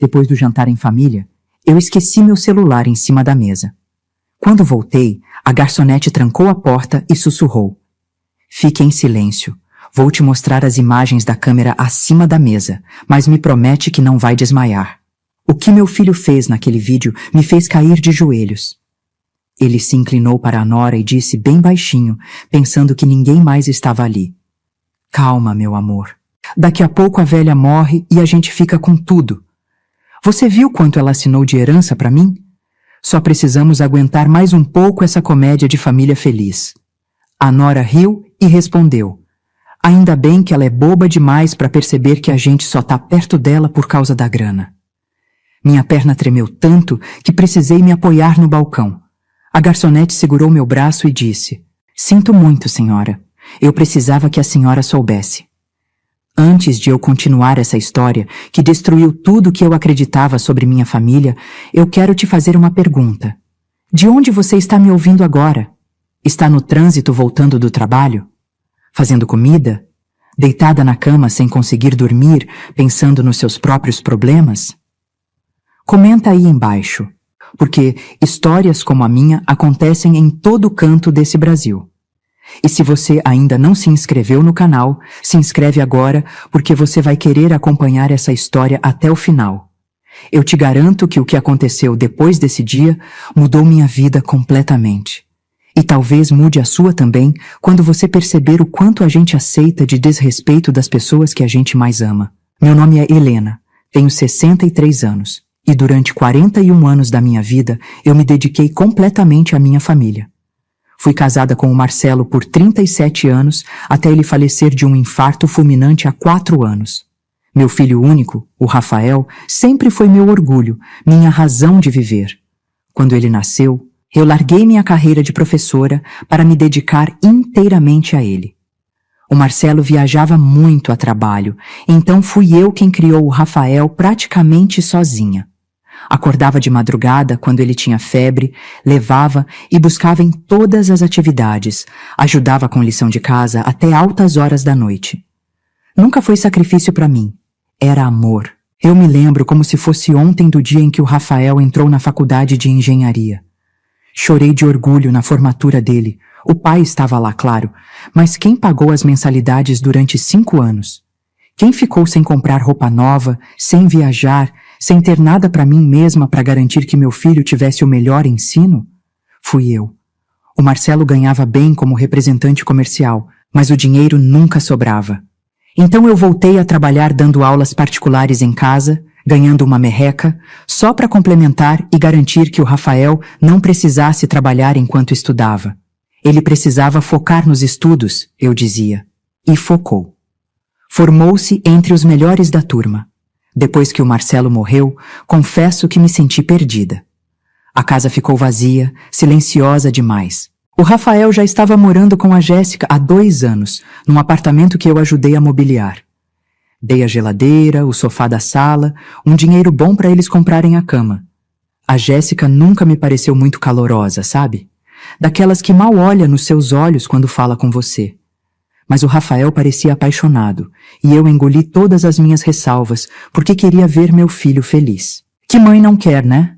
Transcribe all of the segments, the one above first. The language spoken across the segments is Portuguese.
depois do jantar em família, eu esqueci meu celular em cima da mesa. Quando voltei, a garçonete trancou a porta e sussurrou: "Fique em silêncio. Vou te mostrar as imagens da câmera acima da mesa, mas me promete que não vai desmaiar." O que meu filho fez naquele vídeo me fez cair de joelhos. Ele se inclinou para a nora e disse bem baixinho, pensando que ninguém mais estava ali: "Calma, meu amor. Daqui a pouco a velha morre e a gente fica com tudo. Você viu quanto ela assinou de herança para mim? Só precisamos aguentar mais um pouco essa comédia de família feliz." A nora riu e respondeu: "Ainda bem que ela é boba demais para perceber que a gente só tá perto dela por causa da grana." Minha perna tremeu tanto que precisei me apoiar no balcão. A garçonete segurou meu braço e disse: "Sinto muito, senhora. Eu precisava que a senhora soubesse." Antes de eu continuar essa história, que destruiu tudo que eu acreditava sobre minha família, eu quero te fazer uma pergunta. De onde você está me ouvindo agora? Está no trânsito voltando do trabalho? Fazendo comida? Deitada na cama sem conseguir dormir, pensando nos seus próprios problemas? Comenta aí embaixo, porque histórias como a minha acontecem em todo canto desse Brasil. E se você ainda não se inscreveu no canal, se inscreve agora, porque você vai querer acompanhar essa história até o final. Eu te garanto que o que aconteceu depois desse dia mudou minha vida completamente. E talvez mude a sua também quando você perceber o quanto a gente aceita de desrespeito das pessoas que a gente mais ama. Meu nome é Helena, tenho 63 anos. E durante 41 anos da minha vida, eu me dediquei completamente à minha família. Fui casada com o Marcelo por 37 anos, até ele falecer de um infarto fulminante há 4 anos. Meu filho único, o Rafael, sempre foi meu orgulho, minha razão de viver. Quando ele nasceu, eu larguei minha carreira de professora para me dedicar inteiramente a ele. O Marcelo viajava muito a trabalho, então fui eu quem criou o Rafael praticamente sozinha. Acordava de madrugada quando ele tinha febre, levava e buscava em todas as atividades, ajudava com lição de casa até altas horas da noite. Nunca foi sacrifício para mim, era amor. Eu me lembro como se fosse ontem do dia em que o Rafael entrou na faculdade de engenharia. Chorei de orgulho na formatura dele. O pai estava lá, claro, mas quem pagou as mensalidades durante 5 anos? Quem ficou sem comprar roupa nova, sem viajar, sem ter nada para mim mesma para garantir que meu filho tivesse o melhor ensino? Fui eu. O Marcelo ganhava bem como representante comercial, mas o dinheiro nunca sobrava. Então eu voltei a trabalhar dando aulas particulares em casa, ganhando uma merreca, só para complementar e garantir que o Rafael não precisasse trabalhar enquanto estudava. Ele precisava focar nos estudos, eu dizia. E focou. Formou-se entre os melhores da turma. Depois que o Marcelo morreu, confesso que me senti perdida. A casa ficou vazia, silenciosa demais. O Rafael já estava morando com a Jéssica há 2 anos, num apartamento que eu ajudei a mobiliar. Dei a geladeira, o sofá da sala, um dinheiro bom para eles comprarem a cama. A Jéssica nunca me pareceu muito calorosa, sabe? Daquelas que mal olha nos seus olhos quando fala com você. Mas o Rafael parecia apaixonado, e eu engoli todas as minhas ressalvas, porque queria ver meu filho feliz. Que mãe não quer, né?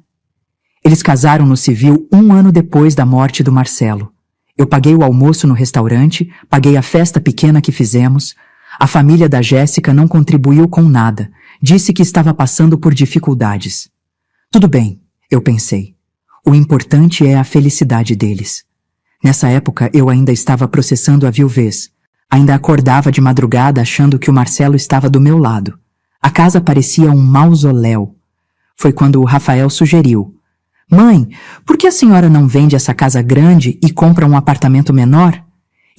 Eles casaram no civil 1 ano depois da morte do Marcelo. Eu paguei o almoço no restaurante, paguei a festa pequena que fizemos. A família da Jéssica não contribuiu com nada, disse que estava passando por dificuldades. Tudo bem, eu pensei. O importante é a felicidade deles. Nessa época eu ainda estava processando a viuvez. Ainda acordava de madrugada achando que o Marcelo estava do meu lado. A casa parecia um mausoléu. Foi quando o Rafael sugeriu: "Mãe, por que a senhora não vende essa casa grande e compra um apartamento menor?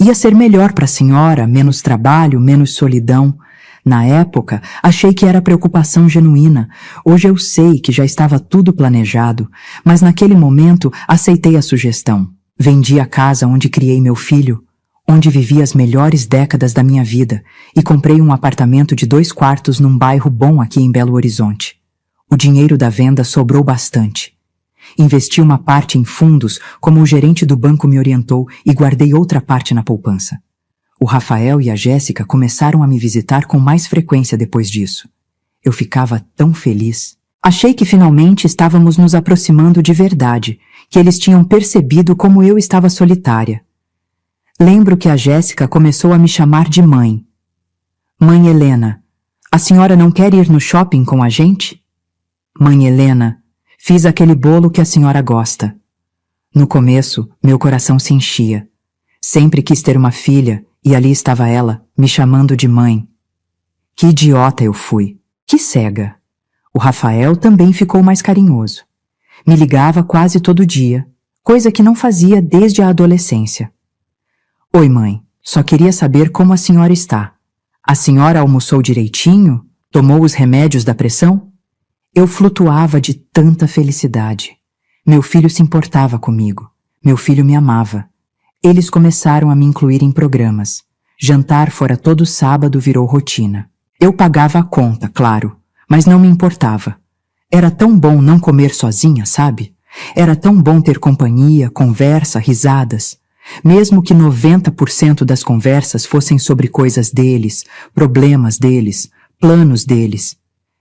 Ia ser melhor para a senhora, menos trabalho, menos solidão." Na época, achei que era preocupação genuína. Hoje eu sei que já estava tudo planejado, mas naquele momento aceitei a sugestão. Vendi a casa onde criei meu filho, onde vivi as melhores décadas da minha vida, e comprei um apartamento de 2 quartos num bairro bom aqui em Belo Horizonte. O dinheiro da venda sobrou bastante. Investi uma parte em fundos, como o gerente do banco me orientou, e guardei outra parte na poupança. O Rafael e a Jéssica começaram a me visitar com mais frequência depois disso. Eu ficava tão feliz. Achei que finalmente estávamos nos aproximando de verdade, que eles tinham percebido como eu estava solitária. Lembro que a Jéssica começou a me chamar de mãe. Mãe Helena, a senhora não quer ir no shopping com a gente? Mãe Helena, fiz aquele bolo que a senhora gosta. No começo, meu coração se enchia. Sempre quis ter uma filha, e ali estava ela, me chamando de mãe. Que idiota eu fui. Que cega. O Rafael também ficou mais carinhoso. Me ligava quase todo dia, coisa que não fazia desde a adolescência. Oi, mãe. Só queria saber como a senhora está. A senhora almoçou direitinho? Tomou os remédios da pressão? Eu flutuava de tanta felicidade. Meu filho se importava comigo. Meu filho me amava. Eles começaram a me incluir em programas. Jantar fora todo sábado virou rotina. Eu pagava a conta, claro, mas não me importava. Era tão bom não comer sozinha, sabe? Era tão bom ter companhia, conversa, risadas. Mesmo que 90% das conversas fossem sobre coisas deles, problemas deles, planos deles.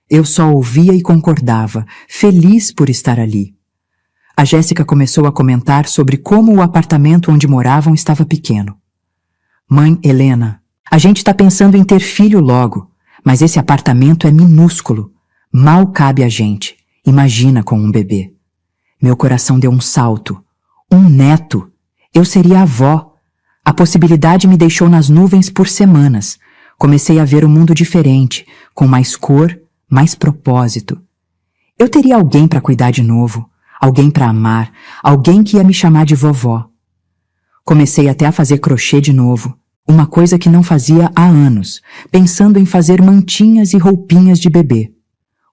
Eu só ouvia e concordava, feliz por estar ali. A Jéssica começou a comentar sobre como o apartamento onde moravam estava pequeno. Mãe Helena, a gente está pensando em ter filho logo, mas esse apartamento é minúsculo. Mal cabe a gente. Imagina com um bebê. Meu coração deu um salto. Um neto. Eu seria avó. A possibilidade me deixou nas nuvens por semanas. Comecei a ver um mundo diferente, com mais cor, mais propósito. Eu teria alguém para cuidar de novo, alguém para amar, alguém que ia me chamar de vovó. Comecei até a fazer crochê de novo, uma coisa que não fazia há anos, pensando em fazer mantinhas e roupinhas de bebê.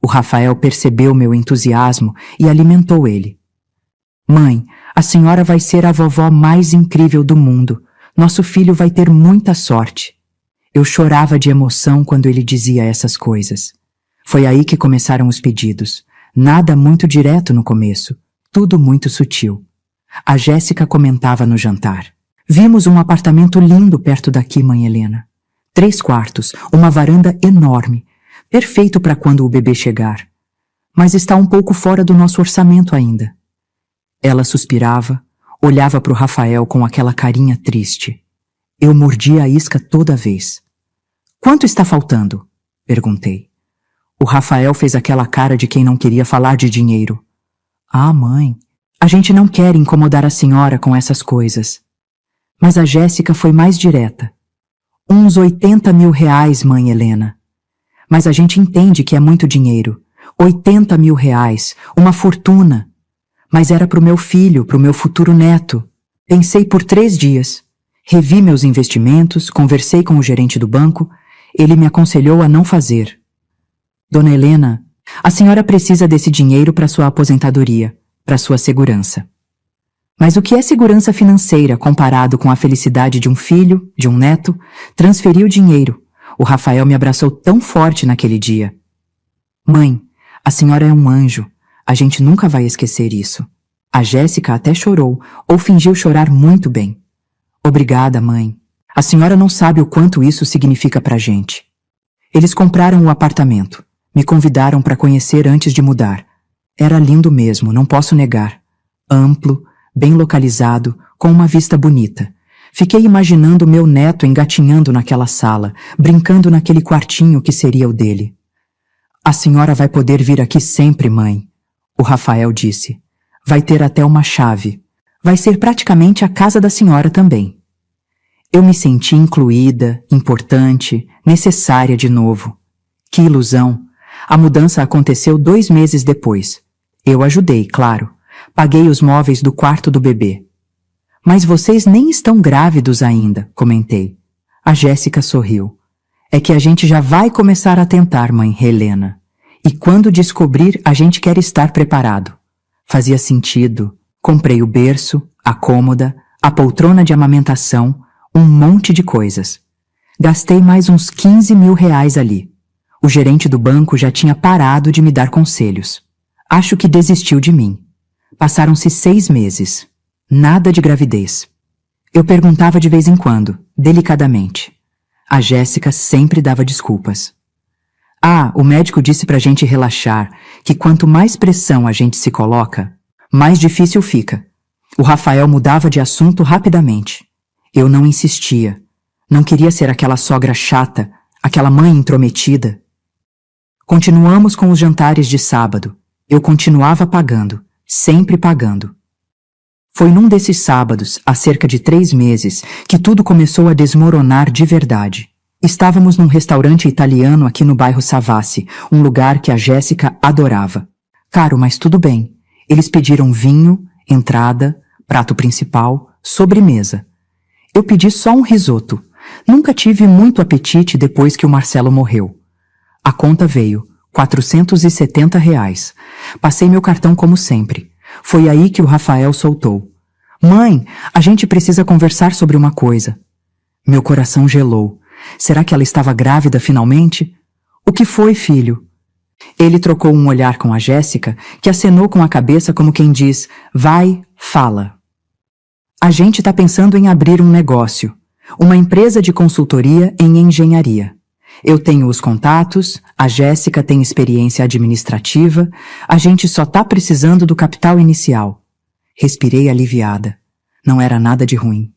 O Rafael percebeu meu entusiasmo e alimentou ele. Mãe, a senhora vai ser a vovó mais incrível do mundo. Nosso filho vai ter muita sorte. Eu chorava de emoção quando ele dizia essas coisas. Foi aí que começaram os pedidos. Nada muito direto no começo, tudo muito sutil. A Jéssica comentava no jantar. Vimos um apartamento lindo perto daqui, mãe Helena. 3 quartos, uma varanda enorme, perfeito para quando o bebê chegar. Mas está um pouco fora do nosso orçamento ainda. Ela suspirava, olhava para o Rafael com aquela carinha triste. Eu mordia a isca toda vez. Quanto está faltando? Perguntei. O Rafael fez aquela cara de quem não queria falar de dinheiro. Ah, mãe, a gente não quer incomodar a senhora com essas coisas. Mas a Jéssica foi mais direta. Uns 80 mil reais, mãe Helena. Mas a gente entende que é muito dinheiro. 80 mil reais, uma fortuna. Mas era pro meu filho, pro meu futuro neto. Pensei por 3 dias. Revi meus investimentos, conversei com o gerente do banco. Ele me aconselhou a não fazer. Dona Helena, a senhora precisa desse dinheiro para sua aposentadoria, para sua segurança. Mas o que é segurança financeira comparado com a felicidade de um filho, de um neto? Transferi o dinheiro. O Rafael me abraçou tão forte naquele dia. Mãe, a senhora é um anjo. A gente nunca vai esquecer isso. A Jéssica até chorou, ou fingiu chorar muito bem. Obrigada, mãe. A senhora não sabe o quanto isso significa pra gente. Eles compraram o apartamento. Me convidaram para conhecer antes de mudar. Era lindo mesmo, não posso negar. Amplo, bem localizado, com uma vista bonita. Fiquei imaginando meu neto engatinhando naquela sala, brincando naquele quartinho que seria o dele. A senhora vai poder vir aqui sempre, mãe. O Rafael disse. Vai ter até uma chave. Vai ser praticamente a casa da senhora também. Eu me senti incluída, importante, necessária de novo. Que ilusão! A mudança aconteceu 2 meses depois. Eu ajudei, claro. Paguei os móveis do quarto do bebê. Mas vocês nem estão grávidos ainda, comentei. A Jéssica sorriu. É que a gente já vai começar a tentar, mãe Helena. E quando descobrir, a gente quer estar preparado. Fazia sentido. Comprei o berço, a cômoda, a poltrona de amamentação, um monte de coisas. Gastei mais uns 15 mil reais ali. O gerente do banco já tinha parado de me dar conselhos. Acho que desistiu de mim. Passaram-se 6 meses. Nada de gravidez. Eu perguntava de vez em quando, delicadamente. A Jéssica sempre dava desculpas. Ah, o médico disse pra gente relaxar, que quanto mais pressão a gente se coloca, mais difícil fica. O Rafael mudava de assunto rapidamente. Eu não insistia. Não queria ser aquela sogra chata, aquela mãe intrometida. Continuamos com os jantares de sábado. Eu continuava pagando, sempre pagando. Foi num desses sábados, há cerca de 3 meses, que tudo começou a desmoronar de verdade. Estávamos num restaurante italiano aqui no bairro Savassi, um lugar que a Jéssica adorava. Caro, mas tudo bem. Eles pediram vinho, entrada, prato principal, sobremesa. Eu pedi só um risoto. Nunca tive muito apetite depois que o Marcelo morreu. A conta veio, R$ 470. Passei meu cartão como sempre. Foi aí que o Rafael soltou. Mãe, a gente precisa conversar sobre uma coisa. Meu coração gelou. Será que ela estava grávida finalmente? O que foi, filho? Ele trocou um olhar com a Jéssica, que acenou com a cabeça como quem diz, vai, fala. A gente tá pensando em abrir um negócio, uma empresa de consultoria em engenharia. Eu tenho os contatos, a Jéssica tem experiência administrativa, a gente só tá precisando do capital inicial. Respirei aliviada. Não era nada de ruim.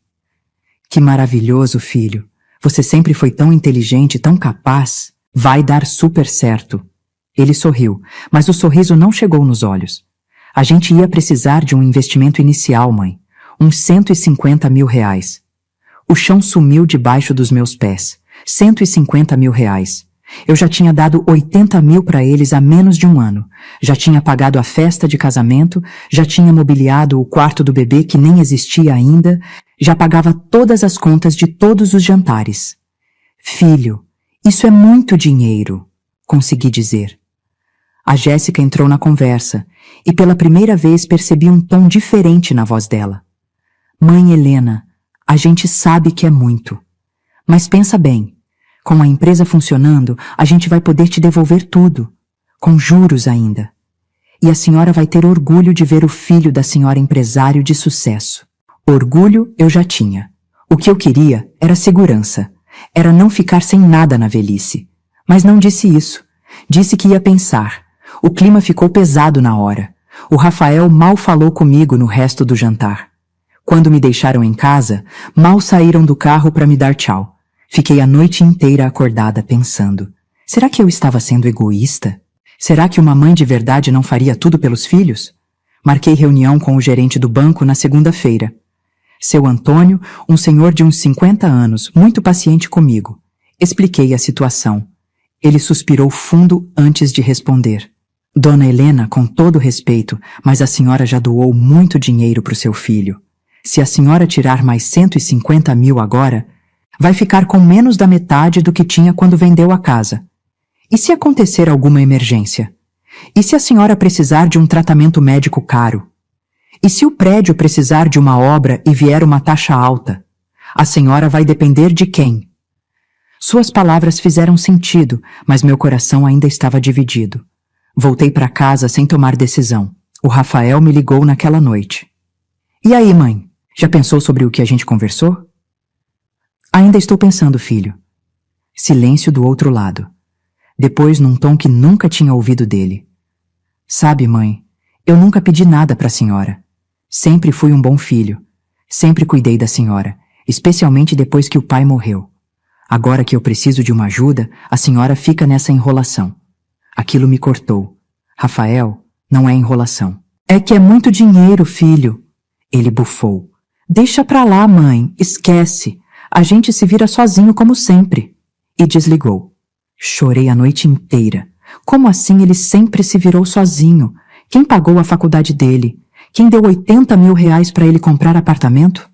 Que maravilhoso, filho. Você sempre foi tão inteligente, tão capaz. Vai dar super certo. Ele sorriu, mas o sorriso não chegou nos olhos. A gente ia precisar de um investimento inicial, mãe. Uns R$ 150 mil. O chão sumiu debaixo dos meus pés. R$ 150 mil. Eu já tinha dado 80 mil para eles há menos de um ano. Já tinha pagado a festa de casamento, já tinha mobiliado o quarto do bebê que nem existia ainda, já pagava todas as contas de todos os jantares. Filho, isso é muito dinheiro, consegui dizer. A Jéssica entrou na conversa e pela primeira vez percebi um tom diferente na voz dela. Mãe Helena, a gente sabe que é muito. Mas pensa bem, com a empresa funcionando, a gente vai poder te devolver tudo, com juros ainda. E a senhora vai ter orgulho de ver o filho da senhora empresário de sucesso. Orgulho eu já tinha. O que eu queria era segurança. Era não ficar sem nada na velhice. Mas não disse isso. Disse que ia pensar. O clima ficou pesado na hora. O Rafael mal falou comigo no resto do jantar. Quando me deixaram em casa, mal saíram do carro para me dar tchau. Fiquei a noite inteira acordada pensando. Será que eu estava sendo egoísta? Será que uma mãe de verdade não faria tudo pelos filhos? Marquei reunião com o gerente do banco na segunda-feira. Seu Antônio, um senhor de uns 50 anos, muito paciente comigo. Expliquei a situação. Ele suspirou fundo antes de responder. Dona Helena, com todo respeito, mas a senhora já doou muito dinheiro para o seu filho. Se a senhora tirar mais 150 mil agora, vai ficar com menos da metade do que tinha quando vendeu a casa. E se acontecer alguma emergência? E se a senhora precisar de um tratamento médico caro? E se o prédio precisar de uma obra e vier uma taxa alta? A senhora vai depender de quem? Suas palavras fizeram sentido, mas meu coração ainda estava dividido. Voltei para casa sem tomar decisão. O Rafael me ligou naquela noite. E aí, mãe? Já pensou sobre o que a gente conversou? Ainda estou pensando, filho. Silêncio do outro lado. Depois, num tom que nunca tinha ouvido dele. Sabe, mãe, eu nunca pedi nada para a senhora. Sempre fui um bom filho. Sempre cuidei da senhora, especialmente depois que o pai morreu. Agora que eu preciso de uma ajuda, a senhora fica nessa enrolação. Aquilo me cortou. Rafael, não é enrolação. É que é muito dinheiro, filho. Ele bufou. Deixa pra lá, mãe, esquece. A gente se vira sozinho como sempre. E desligou. Chorei a noite inteira. Como assim ele sempre se virou sozinho? Quem pagou a faculdade dele? Quem deu 80 mil reais para ele comprar apartamento?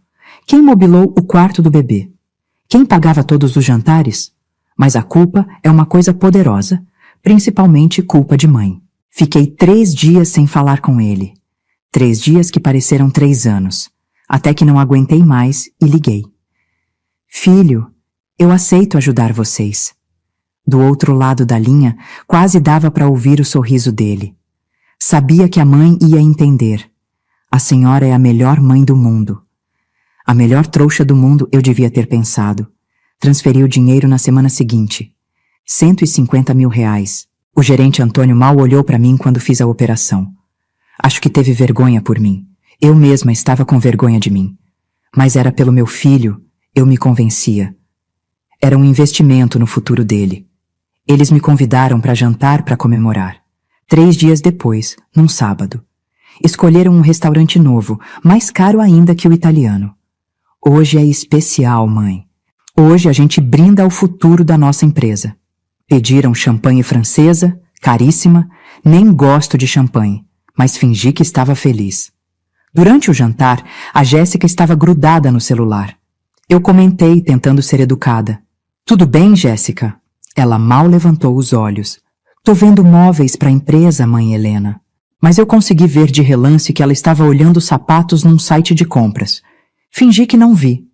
Quem mobilou o quarto do bebê? Quem pagava todos os jantares? Mas a culpa é uma coisa poderosa, principalmente culpa de mãe. Fiquei 3 dias sem falar com ele. 3 dias que pareceram 3 anos. Até que não aguentei mais e liguei. Filho, eu aceito ajudar vocês. Do outro lado da linha, quase dava para ouvir o sorriso dele. Sabia que a mãe ia entender. A senhora é a melhor mãe do mundo. A melhor trouxa do mundo, eu devia ter pensado. Transferi o dinheiro na semana seguinte. R$ 150 mil. O gerente Antônio mal olhou para mim quando fiz a operação. Acho que teve vergonha por mim. Eu mesma estava com vergonha de mim. Mas era pelo meu filho, eu me convencia. Era um investimento no futuro dele. Eles me convidaram para jantar para comemorar. 3 dias depois, num sábado. Escolheram um restaurante novo, mais caro ainda que o italiano. Hoje é especial, mãe. Hoje a gente brinda ao futuro da nossa empresa. Pediram champanhe francesa, caríssima, nem gosto de champanhe, mas fingi que estava feliz. Durante o jantar, a Jéssica estava grudada no celular. Eu comentei, tentando ser educada. Tudo bem, Jéssica? Ela mal levantou os olhos. Tô vendo móveis para a empresa, mãe Helena. Mas eu consegui ver de relance que ela estava olhando sapatos num site de compras. Fingi que não vi.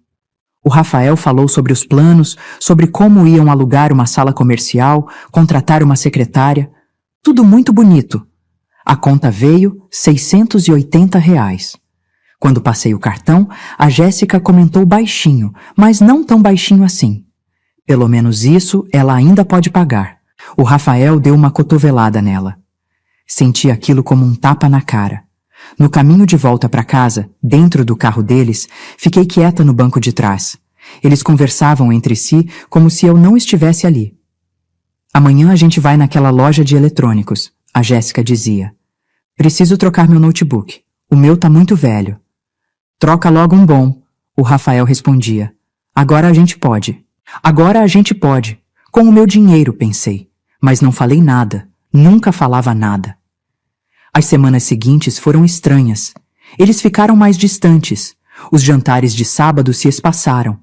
O Rafael falou sobre os planos, sobre como iam alugar uma sala comercial, contratar uma secretária. Tudo muito bonito. A conta veio R$ 680. Quando passei o cartão, a Jéssica comentou baixinho, mas não tão baixinho assim. Pelo menos isso ela ainda pode pagar. O Rafael deu uma cotovelada nela. Senti aquilo como um tapa na cara. No caminho de volta para casa, dentro do carro deles, fiquei quieta no banco de trás. Eles conversavam entre si como se eu não estivesse ali. Amanhã a gente vai naquela loja de eletrônicos, a Jéssica dizia. Preciso trocar meu notebook. O meu tá muito velho. Troca logo um bom, o Rafael respondia. Agora a gente pode. Agora a gente pode. Com o meu dinheiro, pensei. Mas não falei nada. Nunca falava nada. As semanas seguintes foram estranhas. Eles ficaram mais distantes. Os jantares de sábado se espaçaram.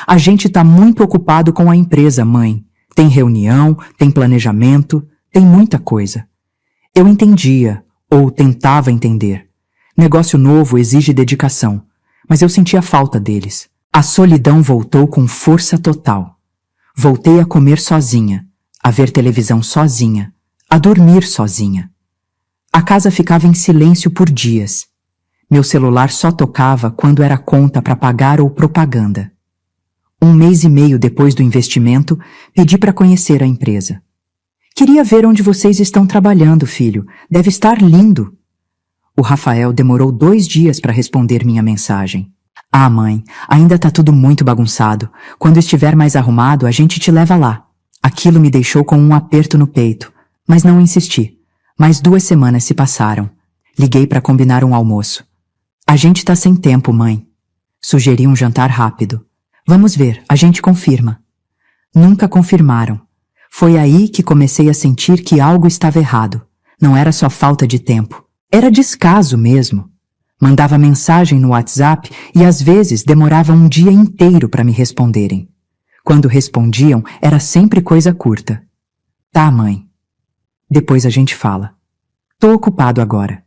A gente tá muito ocupado com a empresa, mãe. Tem reunião, tem planejamento, tem muita coisa. Eu entendia, ou tentava entender. Negócio novo exige dedicação, mas eu sentia falta deles. A solidão voltou com força total. Voltei a comer sozinha, a ver televisão sozinha, a dormir sozinha. A casa ficava em silêncio por dias. Meu celular só tocava quando era conta para pagar ou propaganda. 1 mês e meio depois do investimento, pedi para conhecer a empresa. Queria ver onde vocês estão trabalhando, filho. Deve estar lindo. O Rafael demorou 2 dias para responder minha mensagem. Ah, mãe, ainda tá tudo muito bagunçado. Quando estiver mais arrumado, a gente te leva lá. Aquilo me deixou com um aperto no peito, mas não insisti. Mais 2 semanas se passaram. Liguei para combinar um almoço. A gente tá sem tempo, mãe. Sugeri um jantar rápido. Vamos ver, a gente confirma. Nunca confirmaram. Foi aí que comecei a sentir que algo estava errado. Não era só falta de tempo. Era descaso mesmo. Mandava mensagem no WhatsApp e às vezes demorava um dia inteiro para me responderem. Quando respondiam, era sempre coisa curta. Tá, mãe. Depois a gente fala. Tô ocupado agora.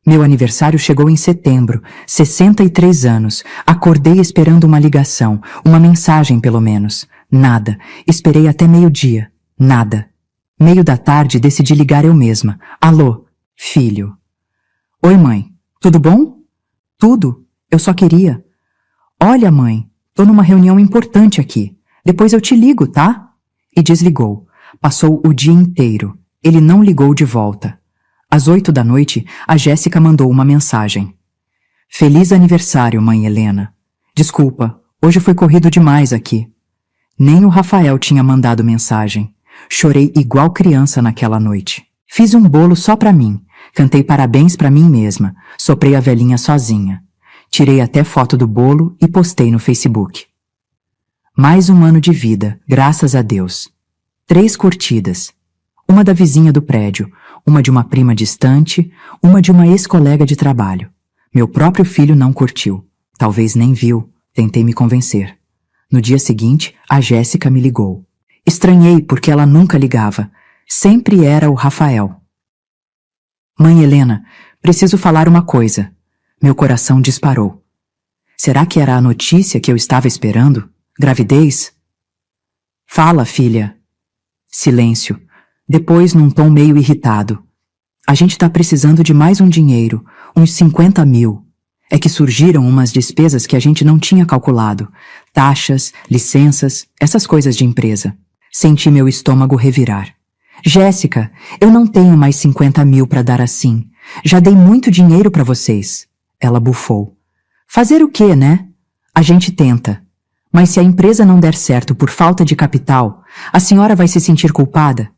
Meu aniversário chegou em setembro, 63 anos. Acordei esperando uma ligação, uma mensagem pelo menos. Nada. Esperei até meio-dia. Nada. Meio da tarde decidi ligar eu mesma. Alô, filho. Oi, mãe. Tudo bom? Tudo. Eu só queria. Olha, mãe, tô numa reunião importante aqui. Depois eu te ligo, tá? E desligou. Passou o dia inteiro. Ele não ligou de volta. Às 8 da noite, a Jéssica mandou uma mensagem. Feliz aniversário, mãe Helena. Desculpa, hoje foi corrido demais aqui. Nem o Rafael tinha mandado mensagem. Chorei igual criança naquela noite. Fiz um bolo só pra mim. Cantei parabéns pra mim mesma. Soprei a velhinha sozinha. Tirei até foto do bolo e postei no Facebook. Mais um ano de vida, graças a Deus. 3 curtidas. Uma da vizinha do prédio, uma de uma prima distante, uma de uma ex-colega de trabalho. Meu próprio filho não curtiu. Talvez nem viu. Tentei me convencer. No dia seguinte, a Jéssica me ligou. Estranhei porque ela nunca ligava. Sempre era o Rafael. Mãe Helena, preciso falar uma coisa. Meu coração disparou. Será que era a notícia que eu estava esperando? Gravidez? Fala, filha. Silêncio. Depois, num tom meio irritado. A gente tá precisando de mais um dinheiro, uns 50 mil. É que surgiram umas despesas que a gente não tinha calculado. Taxas, licenças, essas coisas de empresa. Senti meu estômago revirar. Jéssica, eu não tenho mais 50 mil para dar assim. Já dei muito dinheiro para vocês. Ela bufou. Fazer o quê, né? A gente tenta. Mas se a empresa não der certo por falta de capital, a senhora vai se sentir culpada?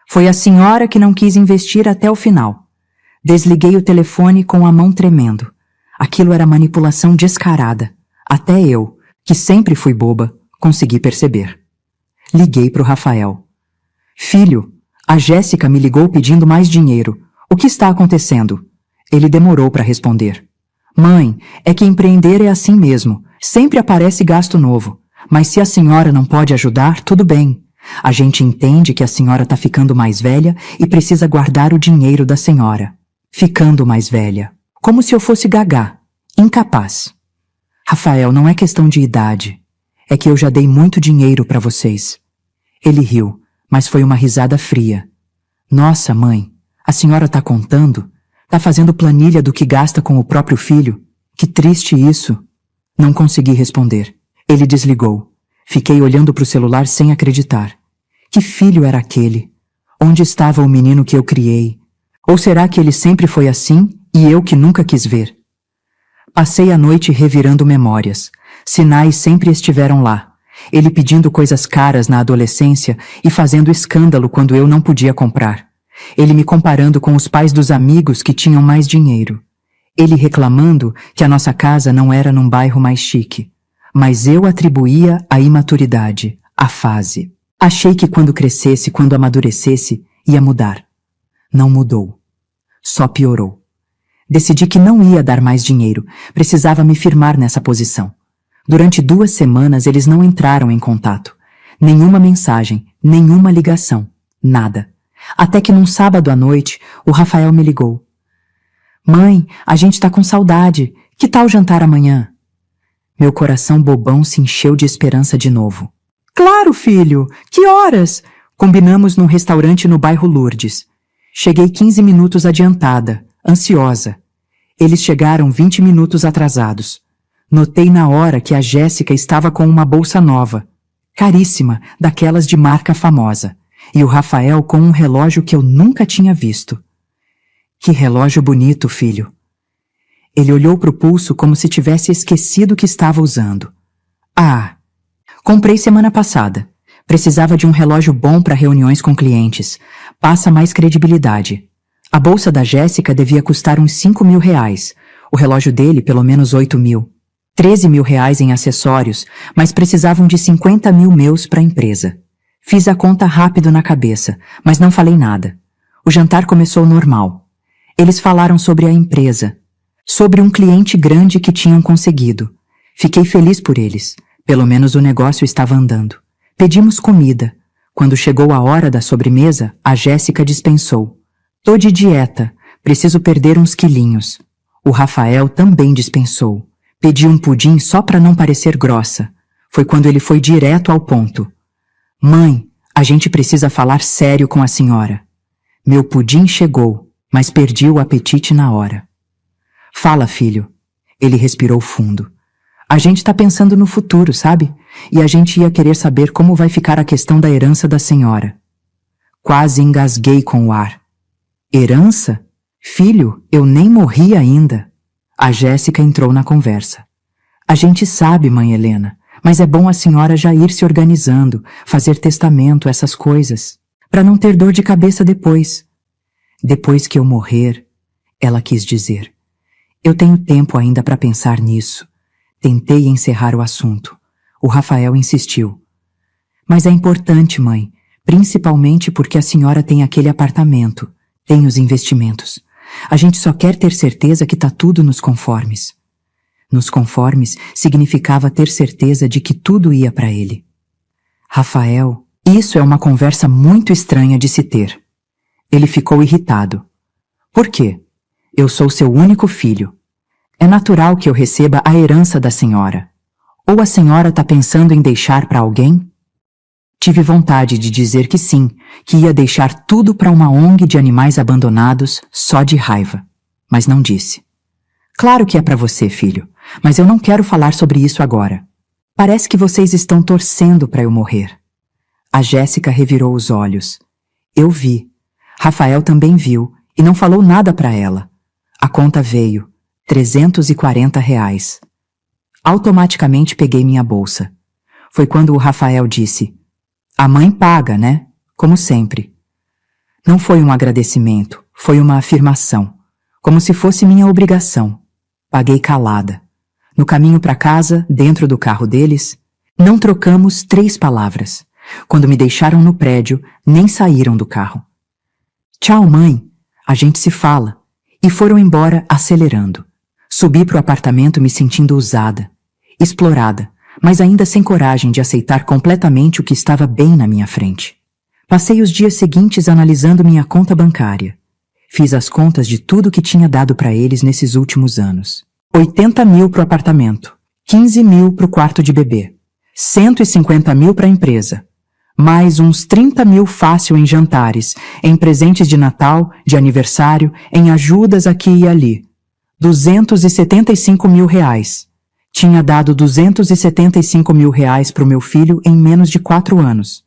Foi a senhora que não quis investir até o final. Desliguei o telefone com a mão tremendo. Aquilo era manipulação descarada. Até eu, que sempre fui boba, consegui perceber. Liguei para o Rafael. Filho, a Jéssica me ligou pedindo mais dinheiro. O que está acontecendo? Ele demorou para responder. Mãe, é que empreender é assim mesmo. Sempre aparece gasto novo. Mas se a senhora não pode ajudar, tudo bem. A gente entende que a senhora está ficando mais velha e precisa guardar o dinheiro da senhora. Ficando mais velha. Como se eu fosse gagá. Incapaz. Rafael, não é questão de idade. É que eu já dei muito dinheiro para vocês. Ele riu, mas foi uma risada fria. Nossa, mãe, a senhora está contando? Está fazendo planilha do que gasta com o próprio filho? Que triste isso. Não consegui responder. Ele desligou. Fiquei olhando para o celular sem acreditar. Que filho era aquele? Onde estava o menino que eu criei? Ou será que ele sempre foi assim e eu que nunca quis ver? Passei a noite revirando memórias. Sinais sempre estiveram lá. Ele pedindo coisas caras na adolescência e fazendo escândalo quando eu não podia comprar. Ele me comparando com os pais dos amigos que tinham mais dinheiro. Ele reclamando que a nossa casa não era num bairro mais chique. Mas eu atribuía a imaturidade, a fase. Achei que quando crescesse, quando amadurecesse, ia mudar. Não mudou. Só piorou. Decidi que não ia dar mais dinheiro, precisava me firmar nessa posição. Durante 2 semanas eles não entraram em contato. Nenhuma mensagem, nenhuma ligação, nada. Até que num sábado à noite, o Rafael me ligou. Mãe, a gente tá com saudade. Que tal jantar amanhã? Meu coração bobão se encheu de esperança de novo. Claro, filho! Que horas? Combinamos num restaurante no bairro Lourdes. Cheguei 15 minutos adiantada, ansiosa. Eles chegaram 20 minutos atrasados. Notei na hora que a Jéssica estava com uma bolsa nova, caríssima, daquelas de marca famosa, e o Rafael com um relógio que eu nunca tinha visto. Que relógio bonito, filho. Ele olhou para o pulso como se tivesse esquecido o que estava usando. Ah, comprei semana passada. Precisava de um relógio bom para reuniões com clientes. Passa mais credibilidade. A bolsa da Jéssica devia custar uns 5 mil reais. O relógio dele, pelo menos 8 mil. 13 mil reais em acessórios, mas precisavam de 50 mil meus para a empresa. Fiz a conta rápido na cabeça, mas não falei nada. O jantar começou normal. Eles falaram sobre a empresa, sobre um cliente grande que tinham conseguido. Fiquei feliz por eles. Pelo menos o negócio estava andando. Pedimos comida. Quando chegou a hora da sobremesa, a Jéssica dispensou. Tô de dieta, preciso perder uns quilinhos. O Rafael também dispensou. Pedi um pudim só para não parecer grossa. Foi quando ele foi direto ao ponto. Mãe, a gente precisa falar sério com a senhora. Meu pudim chegou, mas perdi o apetite na hora. Fala, filho. Ele respirou fundo. A gente tá pensando no futuro, sabe? E a gente ia querer saber como vai ficar a questão da herança da senhora. Quase engasguei com o ar. Herança? Filho, eu nem morri ainda. A Jéssica entrou na conversa. A gente sabe, mãe Helena, mas é bom a senhora já ir se organizando, fazer testamento, essas coisas, para não ter dor de cabeça depois. Depois que eu morrer, ela quis dizer. Eu tenho tempo ainda para pensar nisso. Tentei encerrar o assunto. O Rafael insistiu. Mas é importante, mãe, principalmente porque a senhora tem aquele apartamento, tem os investimentos. A gente só quer ter certeza que tá tudo nos conformes. Nos conformes significava ter certeza de que tudo ia para ele. Rafael, isso é uma conversa muito estranha de se ter. Ele ficou irritado. Por quê? Eu sou seu único filho. É natural que eu receba a herança da senhora. Ou a senhora tá pensando em deixar para alguém? Tive vontade de dizer que sim, que ia deixar tudo para uma ONG de animais abandonados só de raiva. Mas não disse. Claro que é para você, filho, mas eu não quero falar sobre isso agora. Parece que vocês estão torcendo para eu morrer. A Jéssica revirou os olhos. Eu vi. Rafael também viu e não falou nada para ela. A conta veio. R$ 340. Automaticamente peguei minha bolsa. Foi quando o Rafael disse: "A mãe paga, né? Como sempre." Não foi um agradecimento, foi uma afirmação. Como se fosse minha obrigação. Paguei calada. No caminho para casa, dentro do carro deles, não trocamos 3 palavras. Quando me deixaram no prédio, nem saíram do carro. "Tchau, mãe. A gente se fala." E foram embora acelerando. Subi pro apartamento me sentindo usada, explorada, mas ainda sem coragem de aceitar completamente o que estava bem na minha frente. Passei os dias seguintes analisando minha conta bancária. Fiz as contas de tudo que tinha dado para eles nesses últimos anos. 80 mil pro apartamento, 15 mil pro quarto de bebê, 150 mil pra empresa, mais uns 30 mil fácil em jantares, em presentes de Natal, de aniversário, em ajudas aqui e ali. 275 mil reais. Tinha dado 275 mil reais pro meu filho em menos de 4 anos.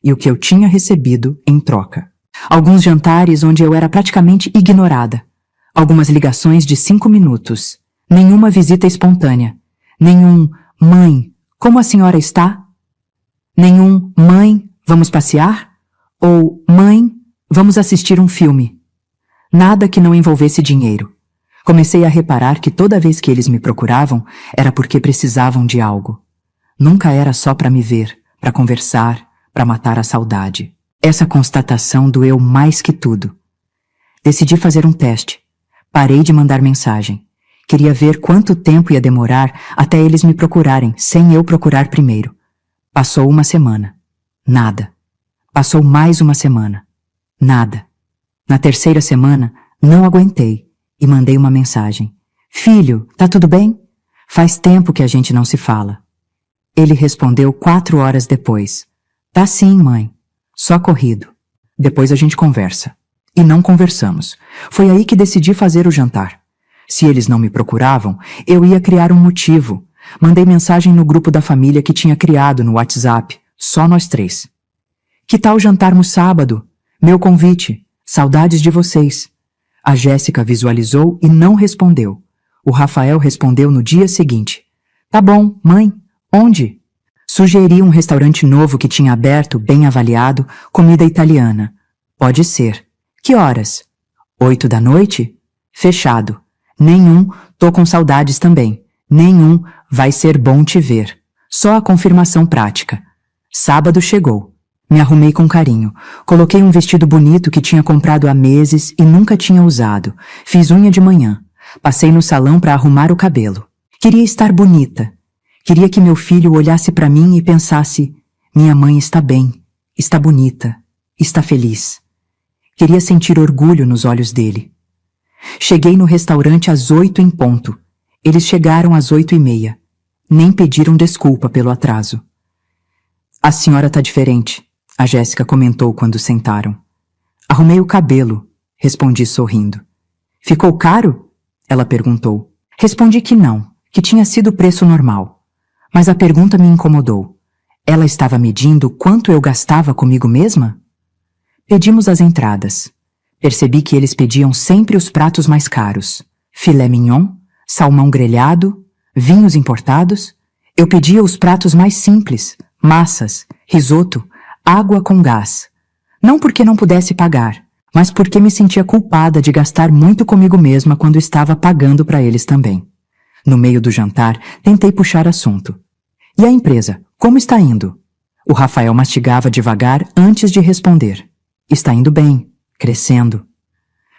E o que eu tinha recebido em troca. Alguns jantares onde eu era praticamente ignorada. Algumas ligações de 5 minutos. Nenhuma visita espontânea. Nenhum "Mãe, como a senhora está?" Nenhum "Mãe, vamos passear?" Ou "Mãe, vamos assistir um filme." Nada que não envolvesse dinheiro. Comecei a reparar que toda vez que eles me procuravam, era porque precisavam de algo. Nunca era só para me ver, para conversar, para matar a saudade. Essa constatação doeu mais que tudo. Decidi fazer um teste. Parei de mandar mensagem. Queria ver quanto tempo ia demorar até eles me procurarem, sem eu procurar primeiro. Passou uma semana. Nada. Passou mais uma semana. Nada. Na 3ª semana, não aguentei e mandei uma mensagem. "Filho, tá tudo bem? Faz tempo que a gente não se fala." Ele respondeu 4 horas depois. "Tá sim, mãe. Só corrido. Depois a gente conversa." E não conversamos. Foi aí que decidi fazer o jantar. Se eles não me procuravam, eu ia criar um motivo. Mandei mensagem no grupo da família que tinha criado no WhatsApp, só nós 3. "Que tal jantarmos sábado? Meu convite. Saudades de vocês." A Jéssica visualizou e não respondeu. O Rafael respondeu no dia seguinte. "Tá bom, mãe. Onde?" Sugeri um restaurante novo que tinha aberto, bem avaliado, comida italiana. "Pode ser." "Que horas?" 8 da noite? "Fechado." "Nenhum, tô com saudades também." "Nenhum, vai ser bom te ver." Só a confirmação prática. Sábado chegou. Me arrumei com carinho. Coloquei um vestido bonito que tinha comprado há meses e nunca tinha usado. Fiz unha de manhã. Passei no salão para arrumar o cabelo. Queria estar bonita. Queria que meu filho olhasse para mim e pensasse: "Minha mãe está bem, está bonita, está feliz." Queria sentir orgulho nos olhos dele. Cheguei no restaurante às 8 em ponto. Eles chegaram às 8:30. Nem pediram desculpa pelo atraso. "A senhora tá diferente," a Jéssica comentou quando sentaram. "Arrumei o cabelo," respondi sorrindo. "Ficou caro?" ela perguntou. Respondi que não, que tinha sido o preço normal. Mas a pergunta me incomodou. Ela estava medindo quanto eu gastava comigo mesma? Pedimos as entradas. Percebi que eles pediam sempre os pratos mais caros. Filé mignon, salmão grelhado, vinhos importados. Eu pedia os pratos mais simples, massas, risoto, água com gás. Não porque não pudesse pagar, mas porque me sentia culpada de gastar muito comigo mesma quando estava pagando para eles também. No meio do jantar, tentei puxar assunto. "E a empresa, como está indo?" O Rafael mastigava devagar antes de responder. "Está indo bem, crescendo."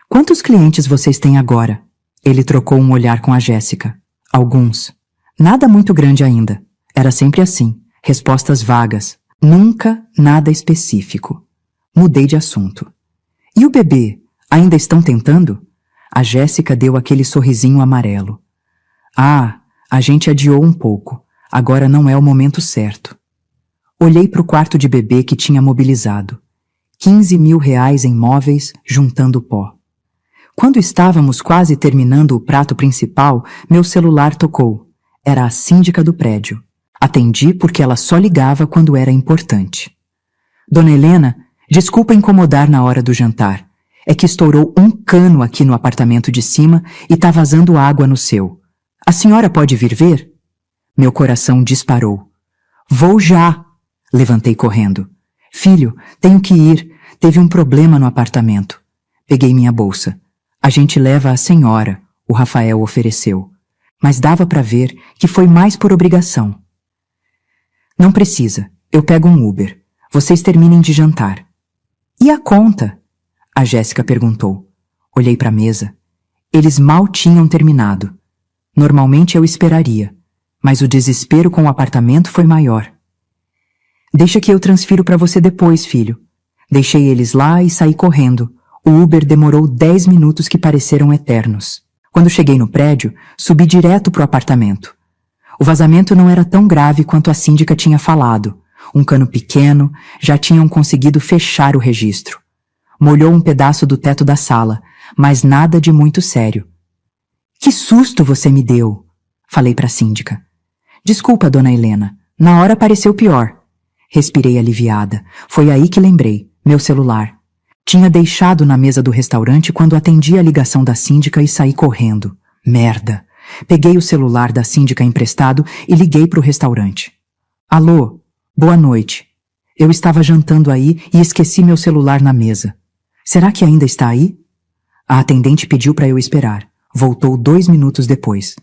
"Quantos clientes vocês têm agora?" Ele trocou um olhar com a Jéssica. "Alguns. Nada muito grande ainda. Era sempre assim, respostas vagas. Nunca nada específico." Mudei de assunto. "E o bebê? Ainda estão tentando?" A Jéssica deu aquele sorrisinho amarelo. "Ah, a gente adiou um pouco. Agora não é o momento certo." Olhei para o quarto de bebê que tinha mobilizado. 15 mil reais em móveis, juntando pó. Quando estávamos quase terminando o prato principal, meu celular tocou. Era a síndica do prédio. Atendi porque ela só ligava quando era importante. Dona Helena, desculpa incomodar na hora do jantar. É que estourou um cano aqui no apartamento de cima e tá vazando água no seu. A senhora pode vir ver? Meu coração disparou. Vou já! Levantei correndo. Filho, tenho que ir. Teve um problema no apartamento. Peguei minha bolsa. A gente leva a senhora, o Rafael ofereceu. Mas dava para ver que foi mais por obrigação. Não precisa. Eu pego um Uber. Vocês terminem de jantar. E a conta? A Jéssica perguntou. Olhei para a mesa. Eles mal tinham terminado. Normalmente eu esperaria, mas o desespero com o apartamento foi maior. Deixa que eu transfiro para você depois, filho. Deixei eles lá e saí correndo. O Uber demorou 10 minutos que pareceram eternos. Quando cheguei no prédio, subi direto pro apartamento. O vazamento não era tão grave quanto a síndica tinha falado. Um cano pequeno, já tinham conseguido fechar o registro. Molhou um pedaço do teto da sala, mas nada de muito sério. Que susto você me deu, falei para a síndica. Desculpa, dona Helena, na hora pareceu pior. Respirei aliviada. Foi aí que lembrei, meu celular. Tinha deixado na mesa do restaurante quando atendi a ligação da síndica e saí correndo. Merda! Peguei o celular da síndica emprestado e liguei pro restaurante. Alô, boa noite. Eu estava jantando aí e esqueci meu celular na mesa. Será que ainda está aí? A atendente pediu para eu esperar. Voltou 2 minutos depois.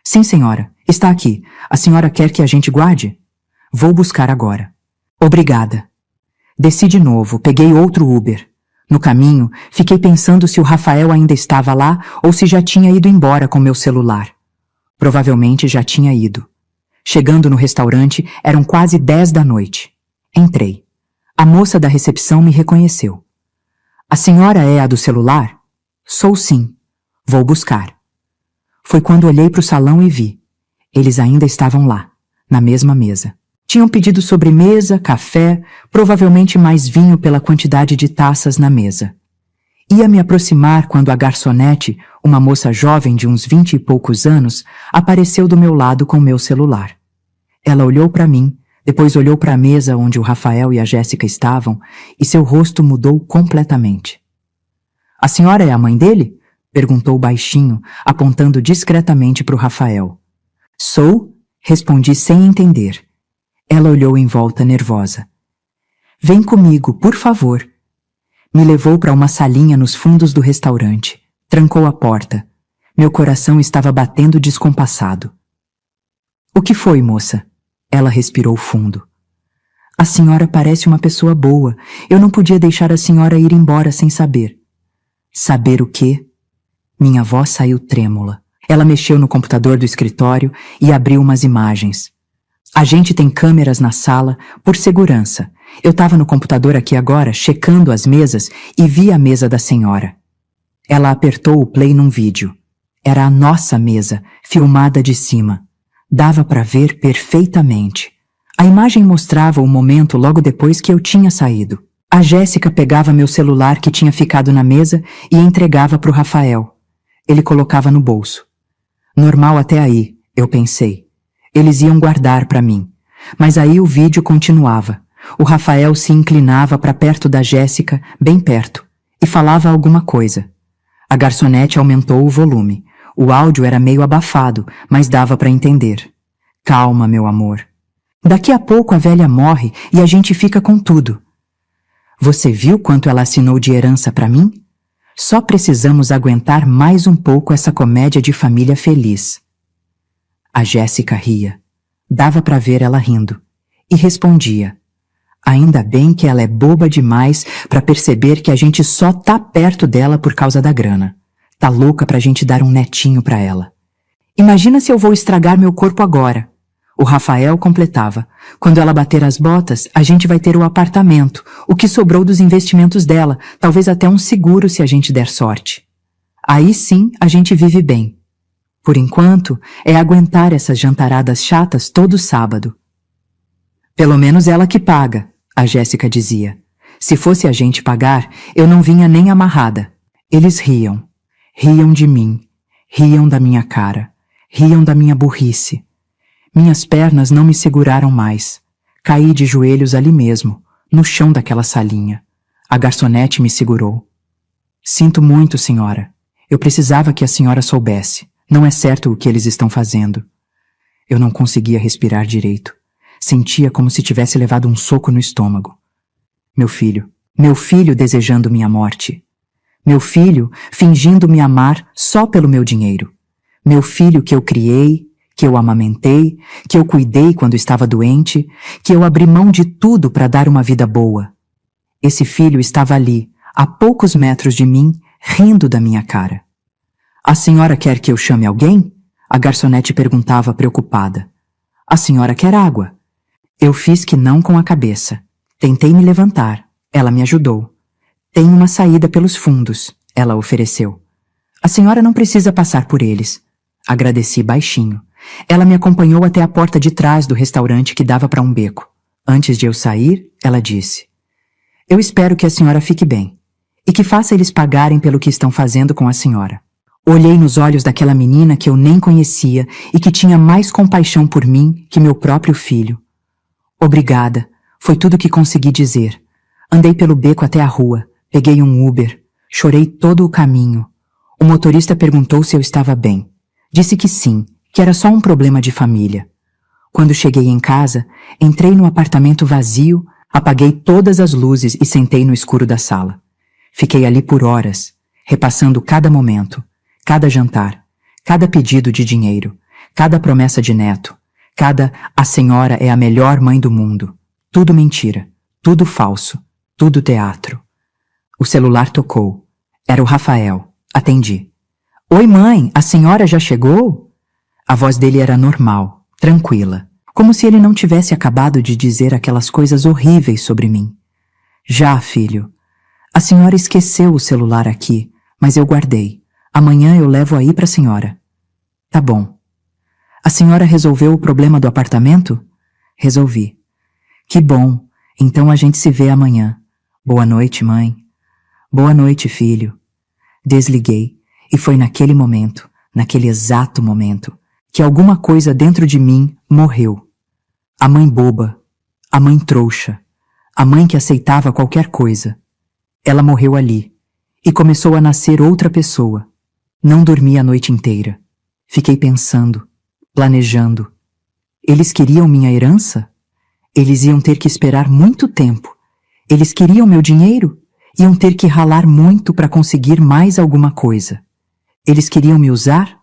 Sim, senhora, está aqui. A senhora quer que a gente guarde? Vou buscar agora. Obrigada. Desci de novo, peguei outro Uber. No caminho, fiquei pensando se o Rafael ainda estava lá ou se já tinha ido embora com meu celular. Provavelmente já tinha ido. Chegando no restaurante, eram quase 10 da noite. Entrei. A moça da recepção me reconheceu. A senhora é a do celular? Sou sim. Vou buscar. Foi quando olhei para o salão e vi. Eles ainda estavam lá, na mesma mesa. Tinham pedido sobremesa, café, provavelmente mais vinho pela quantidade de taças na mesa. Ia me aproximar quando a garçonete, uma moça jovem de uns 20 e poucos anos, apareceu do meu lado com meu celular. Ela olhou para mim, depois olhou para a mesa onde o Rafael e a Jéssica estavam e seu rosto mudou completamente. A senhora é a mãe dele? Perguntou baixinho, apontando discretamente para o Rafael. Sou? Respondi sem entender. Ela olhou em volta nervosa. Vem comigo, por favor. Me levou para uma salinha nos fundos do restaurante. Trancou a porta. Meu coração estava batendo descompassado. O que foi, moça? Ela respirou fundo. A senhora parece uma pessoa boa. Eu não podia deixar a senhora ir embora sem saber. Saber o quê? Minha voz saiu trêmula. Ela mexeu no computador do escritório e abriu umas imagens. A gente tem câmeras na sala, por segurança. Eu estava no computador aqui agora, checando as mesas, e vi a mesa da senhora. Ela apertou o play num vídeo. Era a nossa mesa, filmada de cima. Dava para ver perfeitamente. A imagem mostrava o momento logo depois que eu tinha saído. A Jéssica pegava meu celular que tinha ficado na mesa e entregava para o Rafael. Ele colocava no bolso. Normal até aí, eu pensei. Eles iam guardar para mim. Mas aí o vídeo continuava. O Rafael se inclinava para perto da Jéssica, bem perto, e falava alguma coisa. A garçonete aumentou o volume. O áudio era meio abafado, mas dava para entender. Calma, meu amor. Daqui a pouco a velha morre e a gente fica com tudo. Você viu quanto ela assinou de herança para mim? Só precisamos aguentar mais um pouco essa comédia de família feliz. A Jéssica ria. Dava para ver ela rindo. E respondia. Ainda bem que ela é boba demais para perceber que a gente só tá perto dela por causa da grana. Tá louca pra gente dar um netinho pra ela. Imagina se eu vou estragar meu corpo agora. O Rafael completava. Quando ela bater as botas, a gente vai ter o apartamento, o que sobrou dos investimentos dela, talvez até um seguro se a gente der sorte. Aí sim a gente vive bem. Por enquanto, é aguentar essas jantaradas chatas todo sábado. Pelo menos ela que paga, a Jéssica dizia. Se fosse a gente pagar, eu não vinha nem amarrada. Eles riam. Riam de mim. Riam da minha cara. Riam da minha burrice. Minhas pernas não me seguraram mais. Caí de joelhos ali mesmo, no chão daquela salinha. A garçonete me segurou. Sinto muito, senhora. Eu precisava que a senhora soubesse. Não é certo o que eles estão fazendo. Eu não conseguia respirar direito. Sentia como se tivesse levado um soco no estômago. Meu filho desejando minha morte. Meu filho fingindo me amar só pelo meu dinheiro. Meu filho que eu criei, que eu amamentei, que eu cuidei quando estava doente, que eu abri mão de tudo para dar uma vida boa. Esse filho estava ali, a poucos metros de mim, rindo da minha cara. A senhora quer que eu chame alguém? A garçonete perguntava preocupada. A senhora quer água? Eu fiz que não com a cabeça. Tentei me levantar. Ela me ajudou. Tem uma saída pelos fundos, ela ofereceu. A senhora não precisa passar por eles. Agradeci baixinho. Ela me acompanhou até a porta de trás do restaurante que dava para um beco. Antes de eu sair, ela disse: Eu espero que a senhora fique bem e que faça eles pagarem pelo que estão fazendo com a senhora. Olhei nos olhos daquela menina que eu nem conhecia e que tinha mais compaixão por mim que meu próprio filho. Obrigada, foi tudo que consegui dizer. Andei pelo beco até a rua, peguei um Uber, chorei todo o caminho. O motorista perguntou se eu estava bem. Disse que sim, que era só um problema de família. Quando cheguei em casa, entrei no apartamento vazio, apaguei todas as luzes e sentei no escuro da sala. Fiquei ali por horas, repassando cada momento, cada jantar, cada pedido de dinheiro, cada promessa de neto, cada "a senhora é a melhor mãe do mundo". Tudo mentira, tudo falso, tudo teatro. O celular tocou. Era o Rafael. Atendi. Oi, mãe, a senhora já chegou? A voz dele era normal, tranquila, como se ele não tivesse acabado de dizer aquelas coisas horríveis sobre mim. Já, filho. A senhora esqueceu o celular aqui, mas eu guardei. Amanhã eu levo aí para a senhora. Tá bom. A senhora resolveu o problema do apartamento? Resolvi. Que bom. Então a gente se vê amanhã. Boa noite, mãe. Boa noite, filho. Desliguei, e foi naquele momento, naquele exato momento, que alguma coisa dentro de mim morreu. A mãe boba, a mãe trouxa, a mãe que aceitava qualquer coisa. Ela morreu ali, e começou a nascer outra pessoa. Não dormi a noite inteira. Fiquei pensando, planejando. Eles queriam minha herança? Eles iam ter que esperar muito tempo. Eles queriam meu dinheiro? Iam ter que ralar muito para conseguir mais alguma coisa. Eles queriam me usar?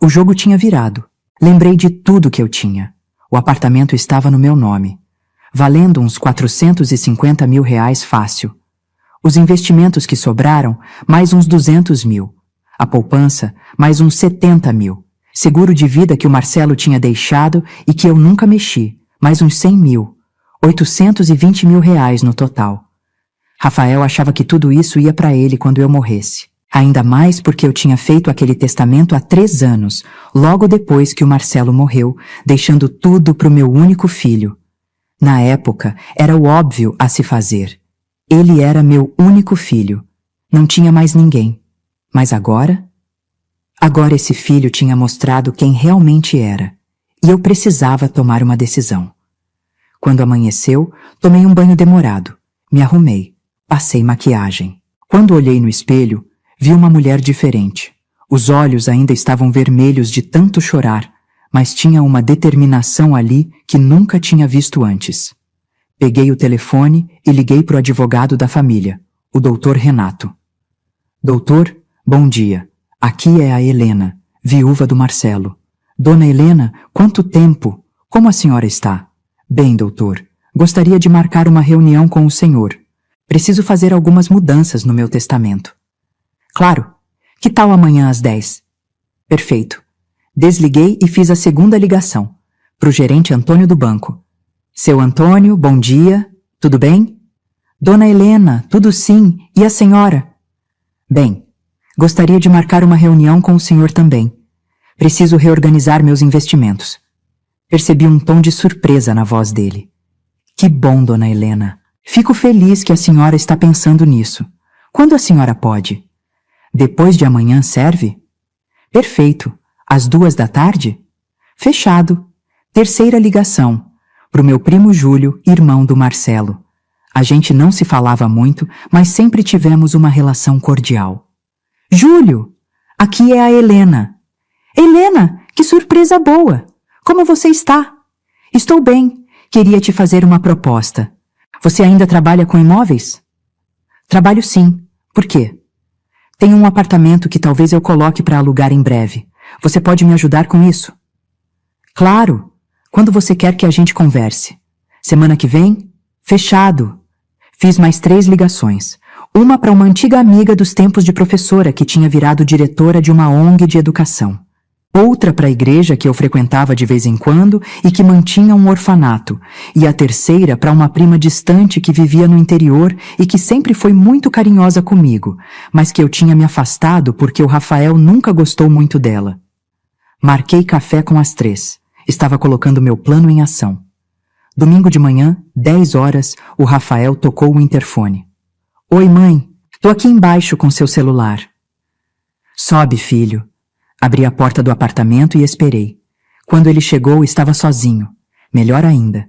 O jogo tinha virado. Lembrei de tudo que eu tinha. O apartamento estava no meu nome, valendo uns 450 mil reais fácil. Os investimentos que sobraram, mais uns 200 mil. A poupança, mais uns 70 mil. Seguro de vida que o Marcelo tinha deixado e que eu nunca mexi, mais uns 100 mil. 820 mil reais no total. Rafael achava que tudo isso ia para ele quando eu morresse. Ainda mais porque eu tinha feito aquele testamento há 3 anos, logo depois que o Marcelo morreu, deixando tudo para o meu único filho. Na época, era o óbvio a se fazer. Ele era meu único filho. Não tinha mais ninguém. Mas agora? Agora esse filho tinha mostrado quem realmente era, e eu precisava tomar uma decisão. Quando amanheceu, tomei um banho demorado. Me arrumei. Passei maquiagem. Quando olhei no espelho, vi uma mulher diferente. Os olhos ainda estavam vermelhos de tanto chorar, mas tinha uma determinação ali que nunca tinha visto antes. Peguei o telefone e liguei para o advogado da família, o doutor Renato. Doutor, bom dia. Aqui é a Helena, viúva do Marcelo. Dona Helena, quanto tempo? Como a senhora está? Bem, doutor, gostaria de marcar uma reunião com o senhor. Preciso fazer algumas mudanças no meu testamento. Claro. Que tal amanhã às 10? Perfeito. Desliguei e fiz a segunda ligação, para o gerente Antônio do banco. Seu Antônio, bom dia. Tudo bem? Dona Helena, tudo sim. E a senhora? Bem, gostaria de marcar uma reunião com o senhor também. Preciso reorganizar meus investimentos. Percebi um tom de surpresa na voz dele. Que bom, dona Helena. Fico feliz que a senhora está pensando nisso. Quando a senhora pode? Depois de amanhã serve? Perfeito. Às 14h? Fechado. Terceira ligação. Pro meu primo Júlio, irmão do Marcelo. A gente não se falava muito, mas sempre tivemos uma relação cordial. Júlio, aqui é a Helena. Helena, que surpresa boa! Como você está? Estou bem. Queria te fazer uma proposta. Você ainda trabalha com imóveis? Trabalho sim. Por quê? Tenho um apartamento que talvez eu coloque para alugar em breve. Você pode me ajudar com isso? Claro. Quando você quer que a gente converse? Semana que vem? Fechado. Fiz mais 3 ligações. Uma para uma antiga amiga dos tempos de professora que tinha virado diretora de uma ONG de educação. Outra para a igreja que eu frequentava de vez em quando e que mantinha um orfanato. E a terceira para uma prima distante que vivia no interior e que sempre foi muito carinhosa comigo, mas que eu tinha me afastado porque o Rafael nunca gostou muito dela. Marquei café com as 3. Estava colocando meu plano em ação. Domingo de manhã, 10 horas, o Rafael tocou o interfone. Oi, mãe. Tô aqui embaixo com seu celular. Sobe, filho. Abri a porta do apartamento e esperei. Quando ele chegou, estava sozinho. Melhor ainda.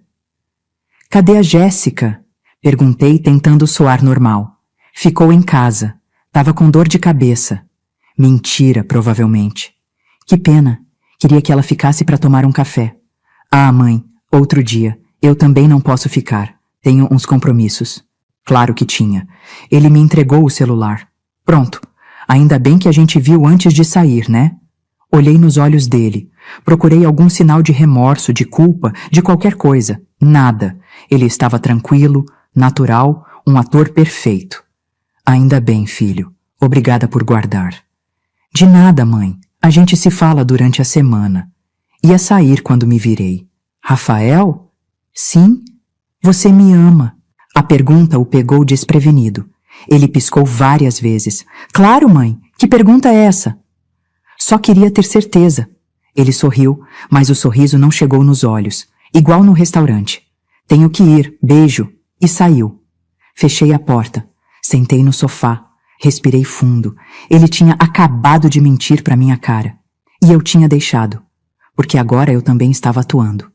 Cadê a Jéssica? Perguntei, tentando soar normal. Ficou em casa. Tava com dor de cabeça. Mentira, provavelmente. Que pena. Queria que ela ficasse para tomar um café. Ah, mãe, outro dia. Eu também não posso ficar. Tenho uns compromissos. Claro que tinha. Ele me entregou o celular. Pronto. Ainda bem que a gente viu antes de sair, né? Olhei nos olhos dele. Procurei algum sinal de remorso, de culpa, de qualquer coisa. Nada. Ele estava tranquilo, natural, um ator perfeito. Ainda bem, filho. Obrigada por guardar. De nada, mãe. A gente se fala durante a semana. Ia sair quando me virei. Rafael? Sim? Você me ama. A pergunta o pegou desprevenido. Ele piscou várias vezes. Claro, mãe. Que pergunta é essa? Só queria ter certeza. Ele sorriu, mas o sorriso não chegou nos olhos, igual no restaurante. Tenho que ir, beijo. E saiu. Fechei a porta. Sentei no sofá. Respirei fundo. Ele tinha acabado de mentir para minha cara. E eu tinha deixado. Porque agora eu também estava atuando.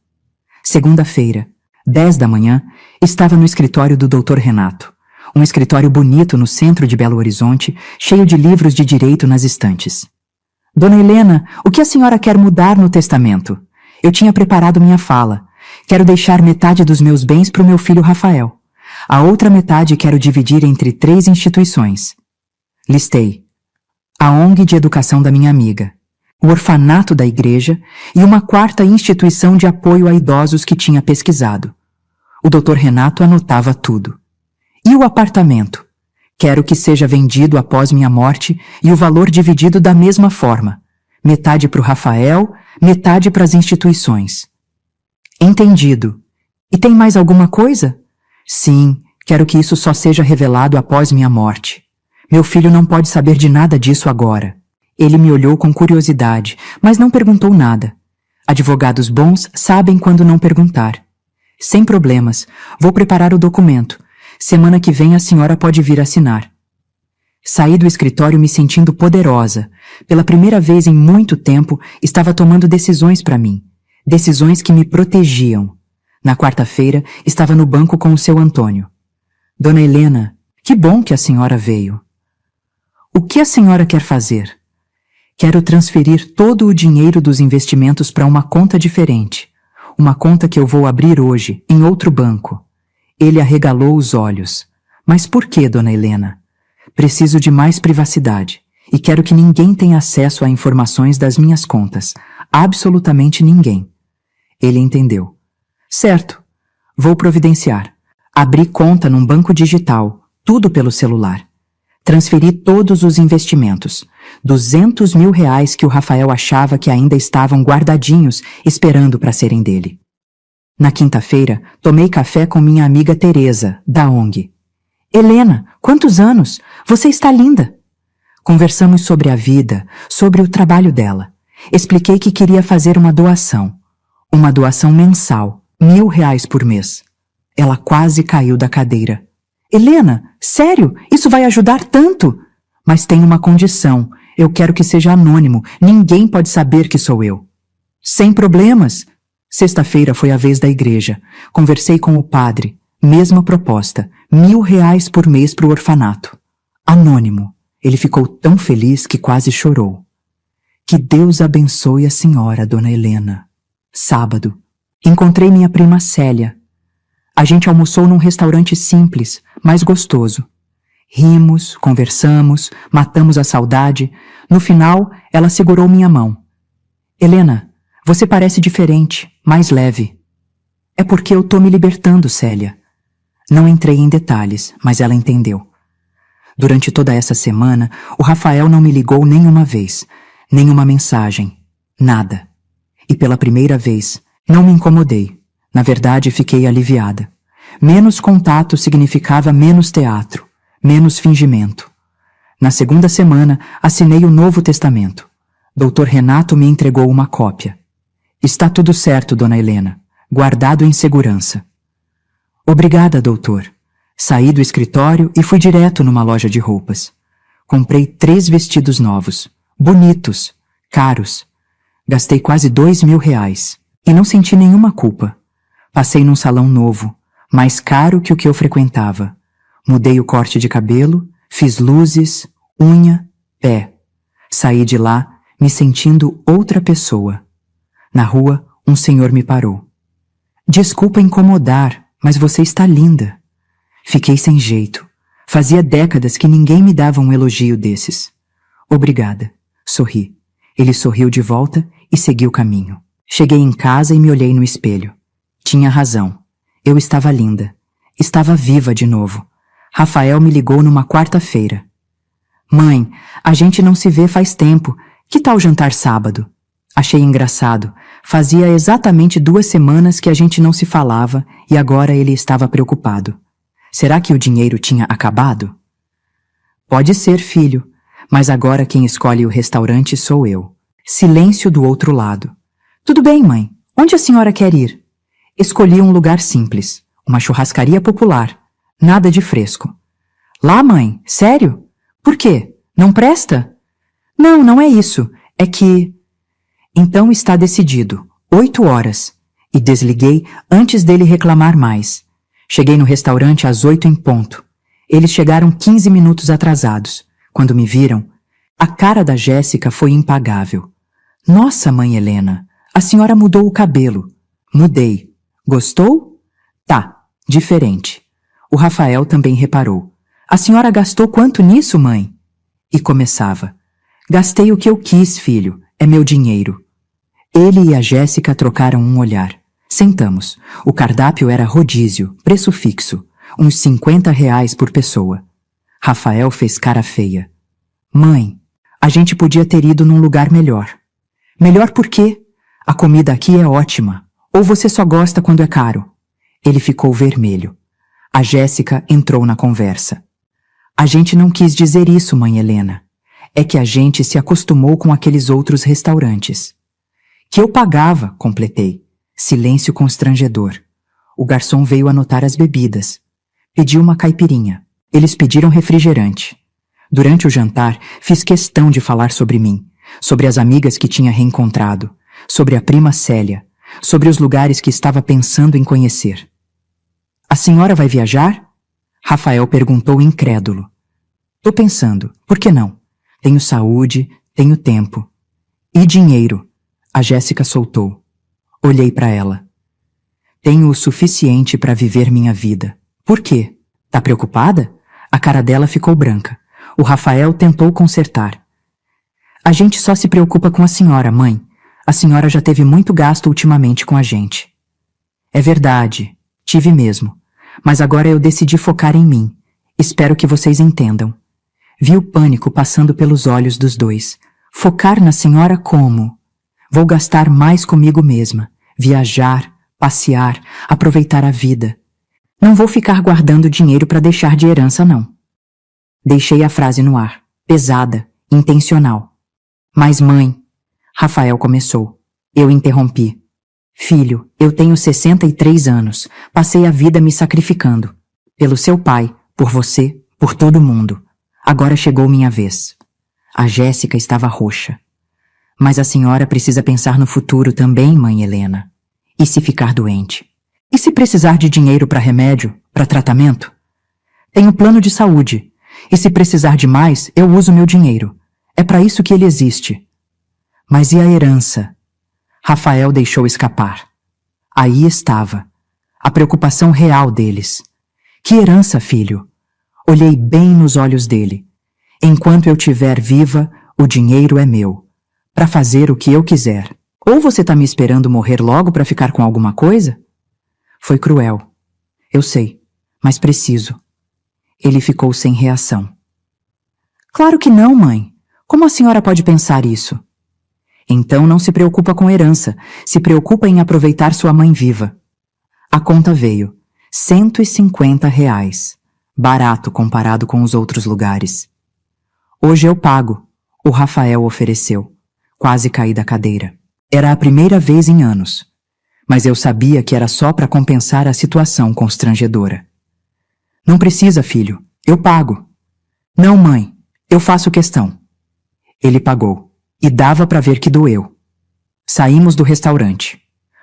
Segunda-feira, 10 da manhã, estava no escritório do Dr. Renato. Um escritório bonito no centro de Belo Horizonte, cheio de livros de direito nas estantes. Dona Helena, o que a senhora quer mudar no testamento? Eu tinha preparado minha fala. Quero deixar metade dos meus bens para o meu filho Rafael. A outra metade quero dividir entre 3 instituições. Listei. A ONG de educação da minha amiga, o orfanato da igreja e uma 4ª instituição de apoio a idosos que tinha pesquisado. O Dr. Renato anotava tudo. E o apartamento? Quero que seja vendido após minha morte e o valor dividido da mesma forma. Metade para o Rafael, metade para as instituições. Entendido. E tem mais alguma coisa? Sim, quero que isso só seja revelado após minha morte. Meu filho não pode saber de nada disso agora. Ele me olhou com curiosidade, mas não perguntou nada. Advogados bons sabem quando não perguntar. Sem problemas, vou preparar o documento. Semana que vem a senhora pode vir assinar. Saí do escritório me sentindo poderosa. Pela primeira vez em muito tempo, estava tomando decisões para mim. Decisões que me protegiam. Na quarta-feira, estava no banco com o seu Antônio. Dona Helena, que bom que a senhora veio. O que a senhora quer fazer? Quero transferir todo o dinheiro dos investimentos para uma conta diferente. Uma conta que eu vou abrir hoje, em outro banco. Ele arregalou os olhos. Mas por que, dona Helena? Preciso de mais privacidade e quero que ninguém tenha acesso a informações das minhas contas. Absolutamente ninguém. Ele entendeu. Certo. Vou providenciar. Abri conta num banco digital, tudo pelo celular. Transferi todos os investimentos. 200 mil reais que o Rafael achava que ainda estavam guardadinhos, esperando para serem dele. Na quinta-feira, tomei café com minha amiga Teresa, da ONG. Helena, quantos anos? Você está linda. Conversamos sobre a vida, sobre o trabalho dela. Expliquei que queria fazer uma doação. Uma doação mensal, 1.000 reais por mês. Ela quase caiu da cadeira. Helena, sério? Isso vai ajudar tanto? Mas tem uma condição. Eu quero que seja anônimo. Ninguém pode saber que sou eu. Sem problemas. Sexta-feira foi a vez da igreja. Conversei com o padre. Mesma proposta, R$ 1.000 por mês para o orfanato. Anônimo. Ele ficou tão feliz que quase chorou. Que Deus abençoe a senhora, dona Helena. Sábado. Encontrei minha prima Célia. A gente almoçou num restaurante simples, mas gostoso. Rimos, conversamos, matamos a saudade. No final, ela segurou minha mão. Helena, você parece diferente, mais leve. É porque eu tô me libertando, Célia. Não entrei em detalhes, mas ela entendeu. Durante toda essa semana, o Rafael não me ligou nenhuma vez, nenhuma mensagem, nada. E pela primeira vez, não me incomodei. Na verdade, fiquei aliviada. Menos contato significava menos teatro, menos fingimento. Na segunda semana, assinei o Novo Testamento. Dr. Renato me entregou uma cópia. Está tudo certo, dona Helena, guardado em segurança. Obrigada, doutor. Saí do escritório e fui direto numa loja de roupas. Comprei 3 vestidos novos, bonitos, caros. Gastei quase R$ 2.000 e não senti nenhuma culpa. Passei num salão novo, mais caro que o que eu frequentava. Mudei o corte de cabelo, fiz luzes, unha, pé. Saí de lá me sentindo outra pessoa. Na rua, um senhor me parou. Desculpa incomodar, mas você está linda. Fiquei sem jeito. Fazia décadas que ninguém me dava um elogio desses. Obrigada. Sorri. Ele sorriu de volta e segui o caminho. Cheguei em casa e me olhei no espelho. Tinha razão. Eu estava linda. Estava viva de novo. Rafael me ligou numa quarta-feira. Mãe, a gente não se vê faz tempo. Que tal jantar sábado? Achei engraçado. Fazia exatamente 2 semanas que a gente não se falava e agora ele estava preocupado. Será que o dinheiro tinha acabado? Pode ser, filho, mas agora quem escolhe o restaurante sou eu. Silêncio do outro lado. Tudo bem, mãe. Onde a senhora quer ir? Escolhi um lugar simples, uma churrascaria popular. Nada de fresco. Lá, mãe? Sério? Por quê? Não presta? Não, não é isso. É que... Então está decidido. 8 horas. E desliguei antes dele reclamar mais. Cheguei no restaurante às 8 em ponto. Eles chegaram 15 minutos atrasados. Quando me viram, a cara da Jéssica foi impagável. Nossa, mãe Helena, a senhora mudou o cabelo. Mudei. Gostou? Tá, diferente. O Rafael também reparou. A senhora gastou quanto nisso, mãe? E começava. Gastei o que eu quis, filho. É meu dinheiro. Ele e a Jéssica trocaram um olhar. Sentamos. O cardápio era rodízio, preço fixo. Uns R$ 50 por pessoa. Rafael fez cara feia. Mãe, a gente podia ter ido num lugar melhor. Melhor por quê? A comida aqui é ótima. Ou você só gosta quando é caro? Ele ficou vermelho. A Jéssica entrou na conversa. A gente não quis dizer isso, mãe Helena. É que a gente se acostumou com aqueles outros restaurantes. Que eu pagava, completei. Silêncio constrangedor. O garçom veio anotar as bebidas. Pedi uma caipirinha. Eles pediram refrigerante. Durante o jantar, fiz questão de falar sobre mim, sobre as amigas que tinha reencontrado, sobre a prima Célia, sobre os lugares que estava pensando em conhecer. A senhora vai viajar? Rafael perguntou incrédulo. Tô pensando, por que não? Tenho saúde, tenho tempo. E dinheiro? A Jéssica soltou. Olhei para ela. Tenho o suficiente para viver minha vida. Por quê? Tá preocupada? A cara dela ficou branca. O Rafael tentou consertar. A gente só se preocupa com a senhora, mãe. A senhora já teve muito gasto ultimamente com a gente. É verdade, tive mesmo. Mas agora eu decidi focar em mim. Espero que vocês entendam. Vi o pânico passando pelos olhos dos dois. Focar na senhora como? Vou gastar mais comigo mesma. Viajar, passear, aproveitar a vida. Não vou ficar guardando dinheiro para deixar de herança, não. Deixei a frase no ar, pesada, intencional. Mas mãe, Rafael começou. Eu interrompi. Filho, eu tenho 63 anos. Passei a vida me sacrificando. Pelo seu pai, por você, por todo mundo. Agora chegou minha vez. A Jéssica estava roxa. Mas a senhora precisa pensar no futuro também, mãe Helena. E se ficar doente? E se precisar de dinheiro para remédio, para tratamento? Tenho plano de saúde. E se precisar de mais, eu uso meu dinheiro. É para isso que ele existe. Mas e a herança? Rafael deixou escapar. Aí estava. A preocupação real deles. Que herança, filho? Olhei bem nos olhos dele. Enquanto eu estiver viva, o dinheiro é meu. Para fazer o que eu quiser. Ou você tá me esperando morrer logo para ficar com alguma coisa? Foi cruel. Eu sei, mas preciso. Ele ficou sem reação. Claro que não, mãe. Como a senhora pode pensar isso? Então não se preocupa com herança, se preocupa em aproveitar sua mãe viva. A conta veio. R$ 150. Barato comparado com os outros lugares. Hoje eu pago, o Rafael ofereceu. Quase caí da cadeira. Era a primeira vez em anos. Mas eu sabia que era só para compensar a situação constrangedora. Não precisa, filho. Eu pago. Não, mãe. Eu faço questão. Ele pagou. E dava para ver que doeu. Saímos do restaurante.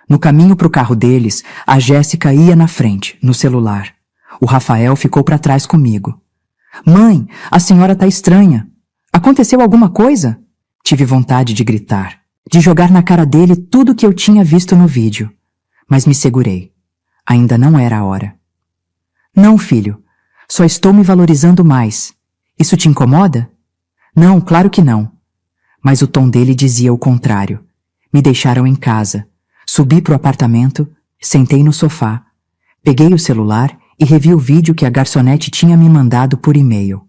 No caminho para o carro deles, a Jéssica ia na frente, no celular. O Rafael ficou para trás comigo. Mãe, a senhora tá estranha. Aconteceu alguma coisa? Tive vontade de gritar, de jogar na cara dele tudo que eu tinha visto no vídeo. Mas me segurei. Ainda não era a hora. Não, filho. Só estou me valorizando mais. Isso te incomoda? Não, claro que não. Mas o tom dele dizia o contrário. Me deixaram em casa. Subi pro apartamento, sentei no sofá, peguei o celular e revi o vídeo que a garçonete tinha me mandado por e-mail.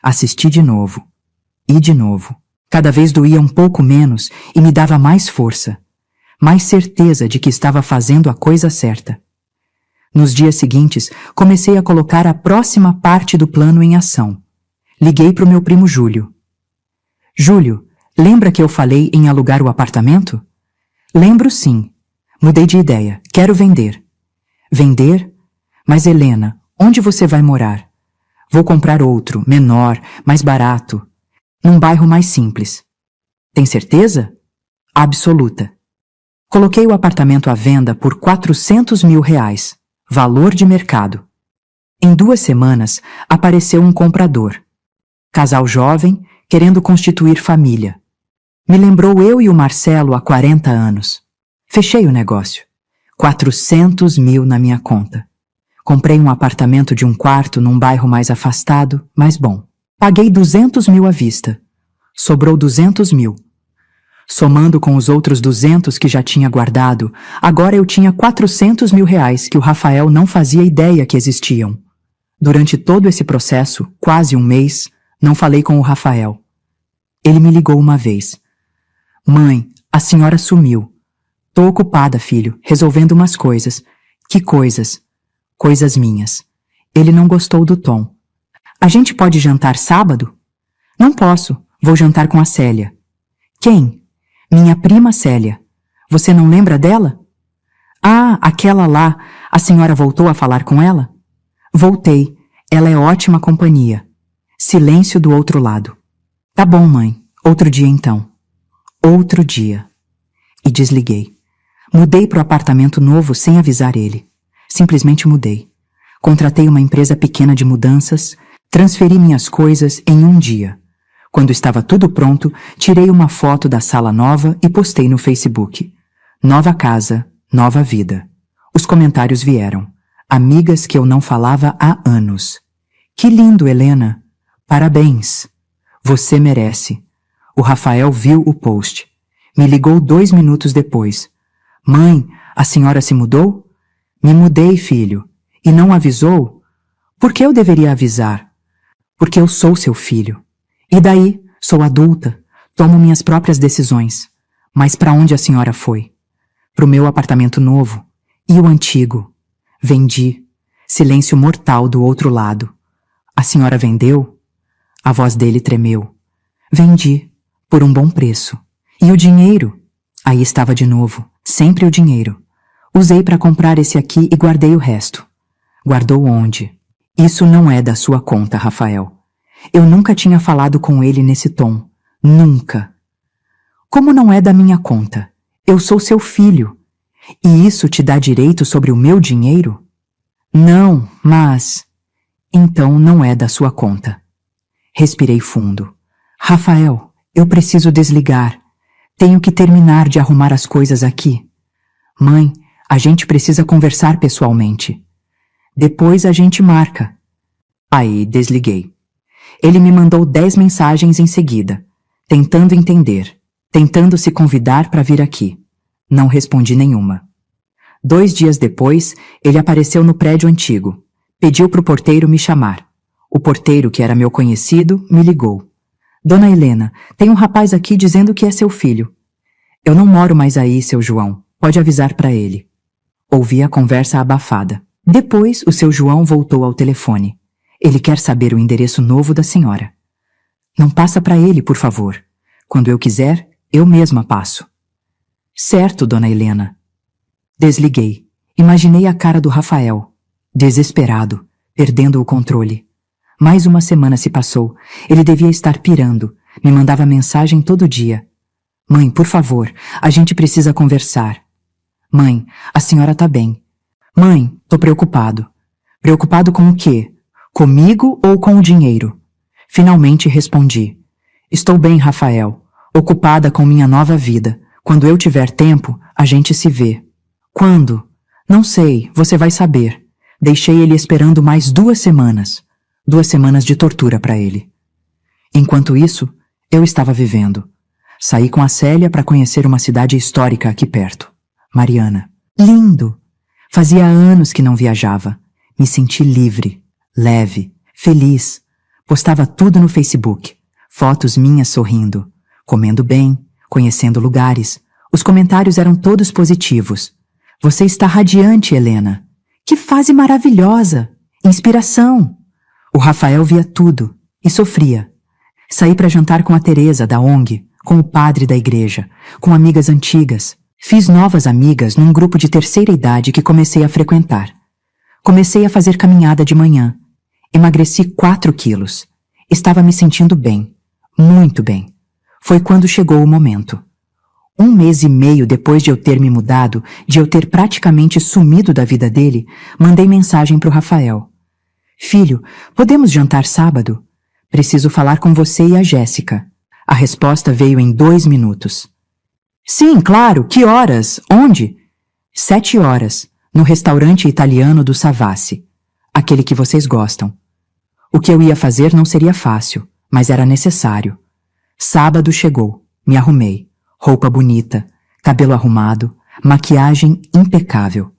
Assisti de novo. E de novo. Cada vez doía um pouco menos e me dava mais força. Mais certeza de que estava fazendo a coisa certa. Nos dias seguintes, comecei a colocar a próxima parte do plano em ação. Liguei pro meu primo Júlio. Júlio, lembra que eu falei em alugar o apartamento? Lembro sim. Mudei de ideia. Quero vender. Vender? Mas Helena, onde você vai morar? Vou comprar outro, menor, mais barato. Num bairro mais simples. Tem certeza? Absoluta. Coloquei o apartamento à venda por R$ 400 mil. Valor de mercado. Em 2 semanas, apareceu um comprador. Casal jovem, querendo constituir família. Me lembrou eu e o Marcelo há 40 anos. Fechei o negócio. 400 mil na minha conta. Comprei um apartamento de 1 quarto num bairro mais afastado, mas bom. Paguei 200 mil à vista. Sobrou 200 mil. Somando com os outros 200 que já tinha guardado, agora eu tinha 400 mil reais que o Rafael não fazia ideia que existiam. Durante todo esse processo, quase 1 mês, não falei com o Rafael. Ele me ligou uma vez. Mãe, a senhora sumiu. Tô ocupada, filho, resolvendo umas coisas. Que coisas? Coisas minhas. Ele não gostou do tom. A gente pode jantar sábado? Não posso, vou jantar com a Célia. Quem? Minha prima Célia. Você não lembra dela? Ah, aquela lá. A senhora voltou a falar com ela? Voltei. Ela é ótima companhia. Silêncio do outro lado. Tá bom, mãe. Outro dia então. Outro dia. E desliguei. Mudei pro apartamento novo sem avisar ele. Simplesmente mudei. Contratei uma empresa pequena de mudanças, transferi minhas coisas em 1 dia. Quando estava tudo pronto, tirei uma foto da sala nova e postei no Facebook. Nova casa, nova vida. Os comentários vieram. Amigas que eu não falava há anos. Que lindo, Helena. Parabéns. Você merece. O Rafael viu o post. Me ligou 2 minutos depois. Mãe, a senhora se mudou? Me mudei, filho. E não avisou? Por que eu deveria avisar? Porque eu sou seu filho. E daí? Sou adulta. Tomo minhas próprias decisões. Mas para onde a senhora foi? Pro meu apartamento novo. E o antigo? Vendi. Silêncio mortal do outro lado. A senhora vendeu? A voz dele tremeu. Vendi. Por um bom preço. E o dinheiro? Aí estava de novo. Sempre o dinheiro. Usei para comprar esse aqui e guardei o resto. Guardou onde? Isso não é da sua conta, Rafael. Eu nunca tinha falado com ele nesse tom. Nunca. Como não é da minha conta? Eu sou seu filho. E isso te dá direito sobre o meu dinheiro? Não, mas... Então não é da sua conta. Respirei fundo. Rafael, eu preciso desligar. Tenho que terminar de arrumar as coisas aqui. Mãe, a gente precisa conversar pessoalmente. Depois a gente marca. Aí desliguei. Ele me mandou 10 mensagens em seguida, tentando entender, tentando se convidar para vir aqui. Não respondi nenhuma. 2 dias depois, ele apareceu no prédio antigo. Pediu pro porteiro me chamar. O porteiro, que era meu conhecido, me ligou. Dona Helena, tem um rapaz aqui dizendo que é seu filho. Eu não moro mais aí, seu João. Pode avisar para ele. Ouvi a conversa abafada. Depois, o seu João voltou ao telefone. Ele quer saber o endereço novo da senhora. Não passa para ele, por favor. Quando eu quiser, eu mesma passo. Certo, dona Helena. Desliguei. Imaginei a cara do Rafael. Desesperado, perdendo o controle. Mais uma semana se passou. Ele devia estar pirando. Me mandava mensagem todo dia. Mãe, por favor, a gente precisa conversar. Mãe, a senhora tá bem. Mãe, tô preocupado. Preocupado com o quê? Comigo ou com o dinheiro? Finalmente respondi. Estou bem, Rafael. Ocupada com minha nova vida. Quando eu tiver tempo, a gente se vê. Quando? Não sei, você vai saber. Deixei ele esperando mais 2 semanas. 2 semanas de tortura para ele. Enquanto isso, eu estava vivendo. Saí com a Célia para conhecer uma cidade histórica aqui perto. Mariana. Lindo! Fazia anos que não viajava. Me senti livre, leve, feliz. Postava tudo no Facebook. Fotos minhas sorrindo, comendo bem, conhecendo lugares. Os comentários eram todos positivos. Você está radiante, Helena. Que fase maravilhosa! Inspiração! O Rafael via tudo e sofria. Saí para jantar com a Teresa, da ONG, com o padre da igreja, com amigas antigas. Fiz novas amigas num grupo de terceira idade que comecei a frequentar. Comecei a fazer caminhada de manhã. Emagreci 4 quilos. Estava me sentindo bem, muito bem. Foi quando chegou o momento. 1 mês e meio depois de eu ter me mudado, de eu ter praticamente sumido da vida dele, mandei mensagem pro Rafael. Filho, podemos jantar sábado? Preciso falar com você e a Jéssica. A resposta veio em 2 minutos. Sim, claro. Que horas? Onde? 7 horas, no restaurante italiano do Savassi. Aquele que vocês gostam. O que eu ia fazer não seria fácil, mas era necessário. Sábado chegou. Me arrumei. Roupa bonita, cabelo arrumado, maquiagem impecável.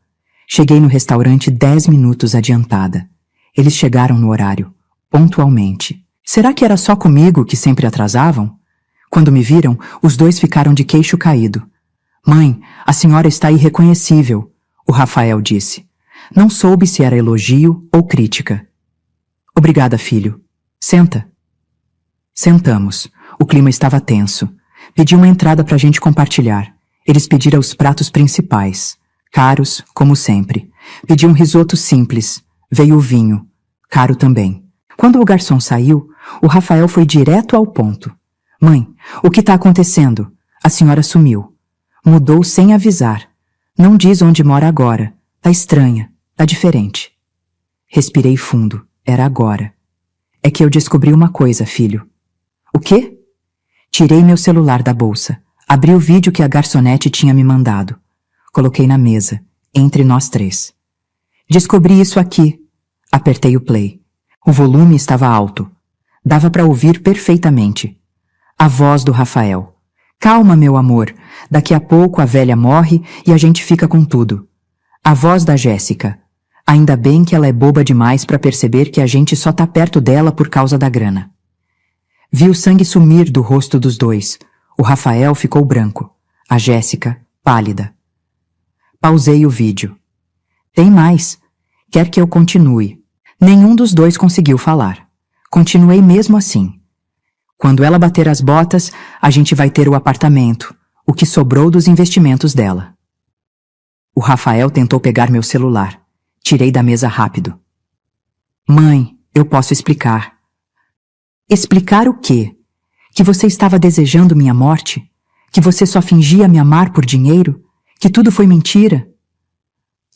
Cheguei no restaurante 10 minutos adiantada. Eles chegaram no horário, pontualmente. Será que era só comigo que sempre atrasavam? Quando me viram, os 2 ficaram de queixo caído. Mãe, a senhora está irreconhecível, o Rafael disse. Não soube se era elogio ou crítica. Obrigada, filho. Senta. Sentamos. O clima estava tenso. Pedi uma entrada para a gente compartilhar. Eles pediram os pratos principais. Caros, como sempre. Pedi um risoto simples. Veio o vinho. Caro também. Quando o garçom saiu, o Rafael foi direto ao ponto. Mãe, o que está acontecendo? A senhora sumiu. Mudou sem avisar. Não diz onde mora agora. Tá estranha. Tá diferente. Respirei fundo. Era agora. É que eu descobri uma coisa, filho. O quê? Tirei meu celular da bolsa. Abri o vídeo que a garçonete tinha me mandado. Coloquei na mesa, entre nós 3. Descobri isso aqui. Apertei o play. O volume estava alto. Dava para ouvir perfeitamente. A voz do Rafael. Calma, meu amor. Daqui a pouco a velha morre e a gente fica com tudo. A voz da Jéssica. Ainda bem que ela é boba demais para perceber que a gente só tá perto dela por causa da grana. Vi o sangue sumir do rosto dos 2. O Rafael ficou branco. A Jéssica, pálida. Pausei o vídeo. Tem mais. Quer que eu continue? Nenhum dos 2 conseguiu falar. Continuei mesmo assim. Quando ela bater as botas, a gente vai ter o apartamento, o que sobrou dos investimentos dela. O Rafael tentou pegar meu celular. Tirei da mesa rápido. Mãe, eu posso explicar. Explicar o quê? Que você estava desejando minha morte? Que você só fingia me amar por dinheiro? Que tudo foi mentira?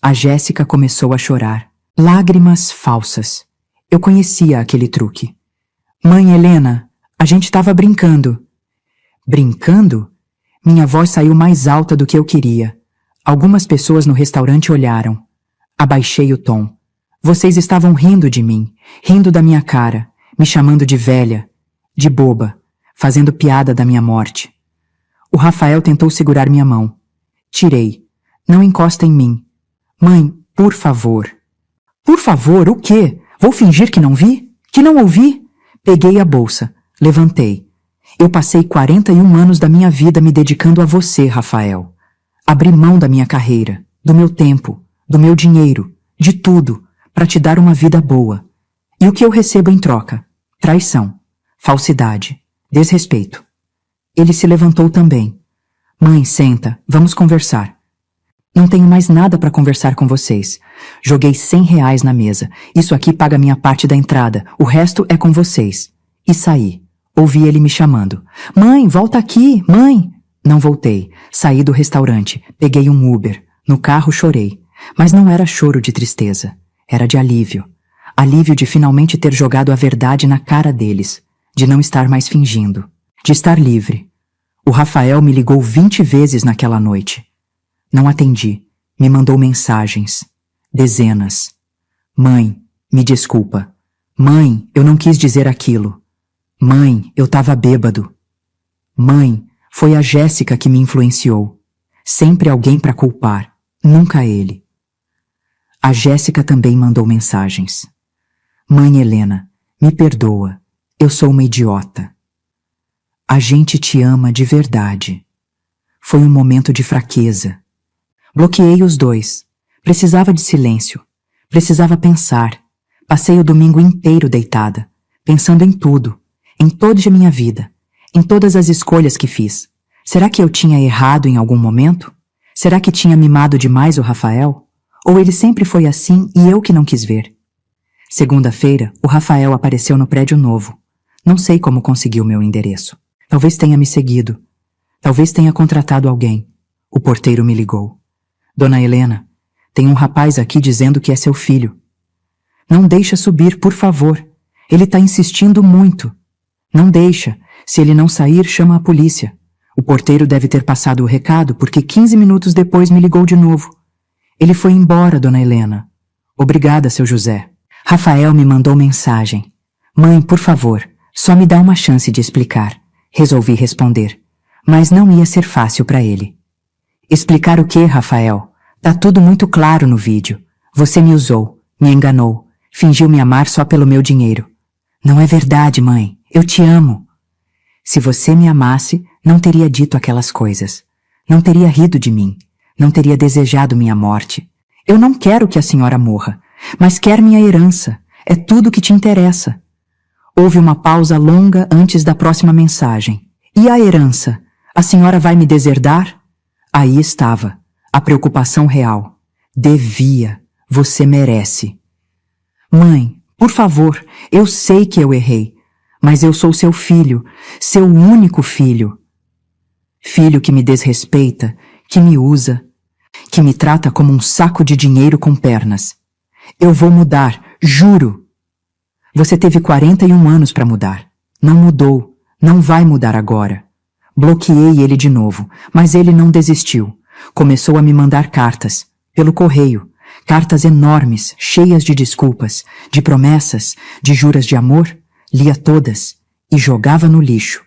A Jéssica começou a chorar. Lágrimas falsas. Eu conhecia aquele truque. Mãe Helena, a gente estava brincando. Brincando? Minha voz saiu mais alta do que eu queria. Algumas pessoas no restaurante olharam. Abaixei o tom. Vocês estavam rindo de mim, rindo da minha cara, me chamando de velha, de boba, fazendo piada da minha morte. O Rafael tentou segurar minha mão. Tirei. Não encosta em mim. Mãe, por favor. Por favor, o quê? Vou fingir que não vi? Que não ouvi? Peguei a bolsa. Levantei. Eu passei 41 anos da minha vida me dedicando a você, Rafael. Abri mão da minha carreira, do meu tempo, do meu dinheiro, de tudo, para te dar uma vida boa. E o que eu recebo em troca? Traição, falsidade, desrespeito. Ele se levantou também. Mãe, senta, vamos conversar. Não tenho mais nada para conversar com vocês. Joguei R$100 na mesa. Isso aqui paga minha parte da entrada. O resto é com vocês. E saí. Ouvi ele me chamando. Mãe, volta aqui, mãe! Não voltei. Saí do restaurante. Peguei um Uber. No carro chorei. Mas não era choro de tristeza. Era de alívio. Alívio de finalmente ter jogado a verdade na cara deles. De não estar mais fingindo. De estar livre. O Rafael me ligou 20 vezes naquela noite. Não atendi. Me mandou mensagens. Dezenas. Mãe, me desculpa. Mãe, eu não quis dizer aquilo. Mãe, eu tava bêbado. Mãe, foi a Jéssica que me influenciou. Sempre alguém para culpar. Nunca ele. A Jéssica também mandou mensagens. Mãe Helena, me perdoa. Eu sou uma idiota. A gente te ama de verdade. Foi um momento de fraqueza. Bloqueei os dois. Precisava de silêncio. Precisava pensar. Passei o domingo inteiro deitada, pensando em tudo, em toda a minha vida, em todas as escolhas que fiz. Será que eu tinha errado em algum momento? Será que tinha mimado demais o Rafael? Ou ele sempre foi assim e eu que não quis ver? Segunda-feira, o Rafael apareceu no prédio novo. Não sei como conseguiu meu endereço. Talvez tenha me seguido. Talvez tenha contratado alguém. O porteiro me ligou. Dona Helena, tem um rapaz aqui dizendo que é seu filho. Não deixa subir, por favor. Ele tá insistindo muito. Não deixa. Se ele não sair, chama a polícia. O porteiro deve ter passado o recado porque 15 minutos depois me ligou de novo. Ele foi embora, Dona Helena. Obrigada, seu José. Rafael me mandou mensagem. Mãe, por favor, só me dá uma chance de explicar. Resolvi responder. Mas não ia ser fácil para ele. Explicar o quê, Rafael? Tá tudo muito claro no vídeo. Você me usou, me enganou, fingiu me amar só pelo meu dinheiro. Não é verdade, mãe. Eu te amo. Se você me amasse, não teria dito aquelas coisas. Não teria rido de mim. Não teria desejado minha morte. Eu não quero que a senhora morra, mas quer minha herança. É tudo que te interessa. Houve uma pausa longa antes da próxima mensagem. E a herança? A senhora vai me deserdar? Aí estava, a preocupação real. Devia, você merece. Mãe, por favor, eu sei que eu errei, mas eu sou seu filho, seu único filho. Filho que me desrespeita, que me usa, que me trata como um saco de dinheiro com pernas. Eu vou mudar, juro. Você teve 41 anos para mudar. Não mudou, não vai mudar agora. Bloqueei ele de novo, mas ele não desistiu. Começou a me mandar cartas, pelo correio. Cartas enormes, cheias de desculpas, de promessas, de juras de amor. Lia todas e jogava no lixo.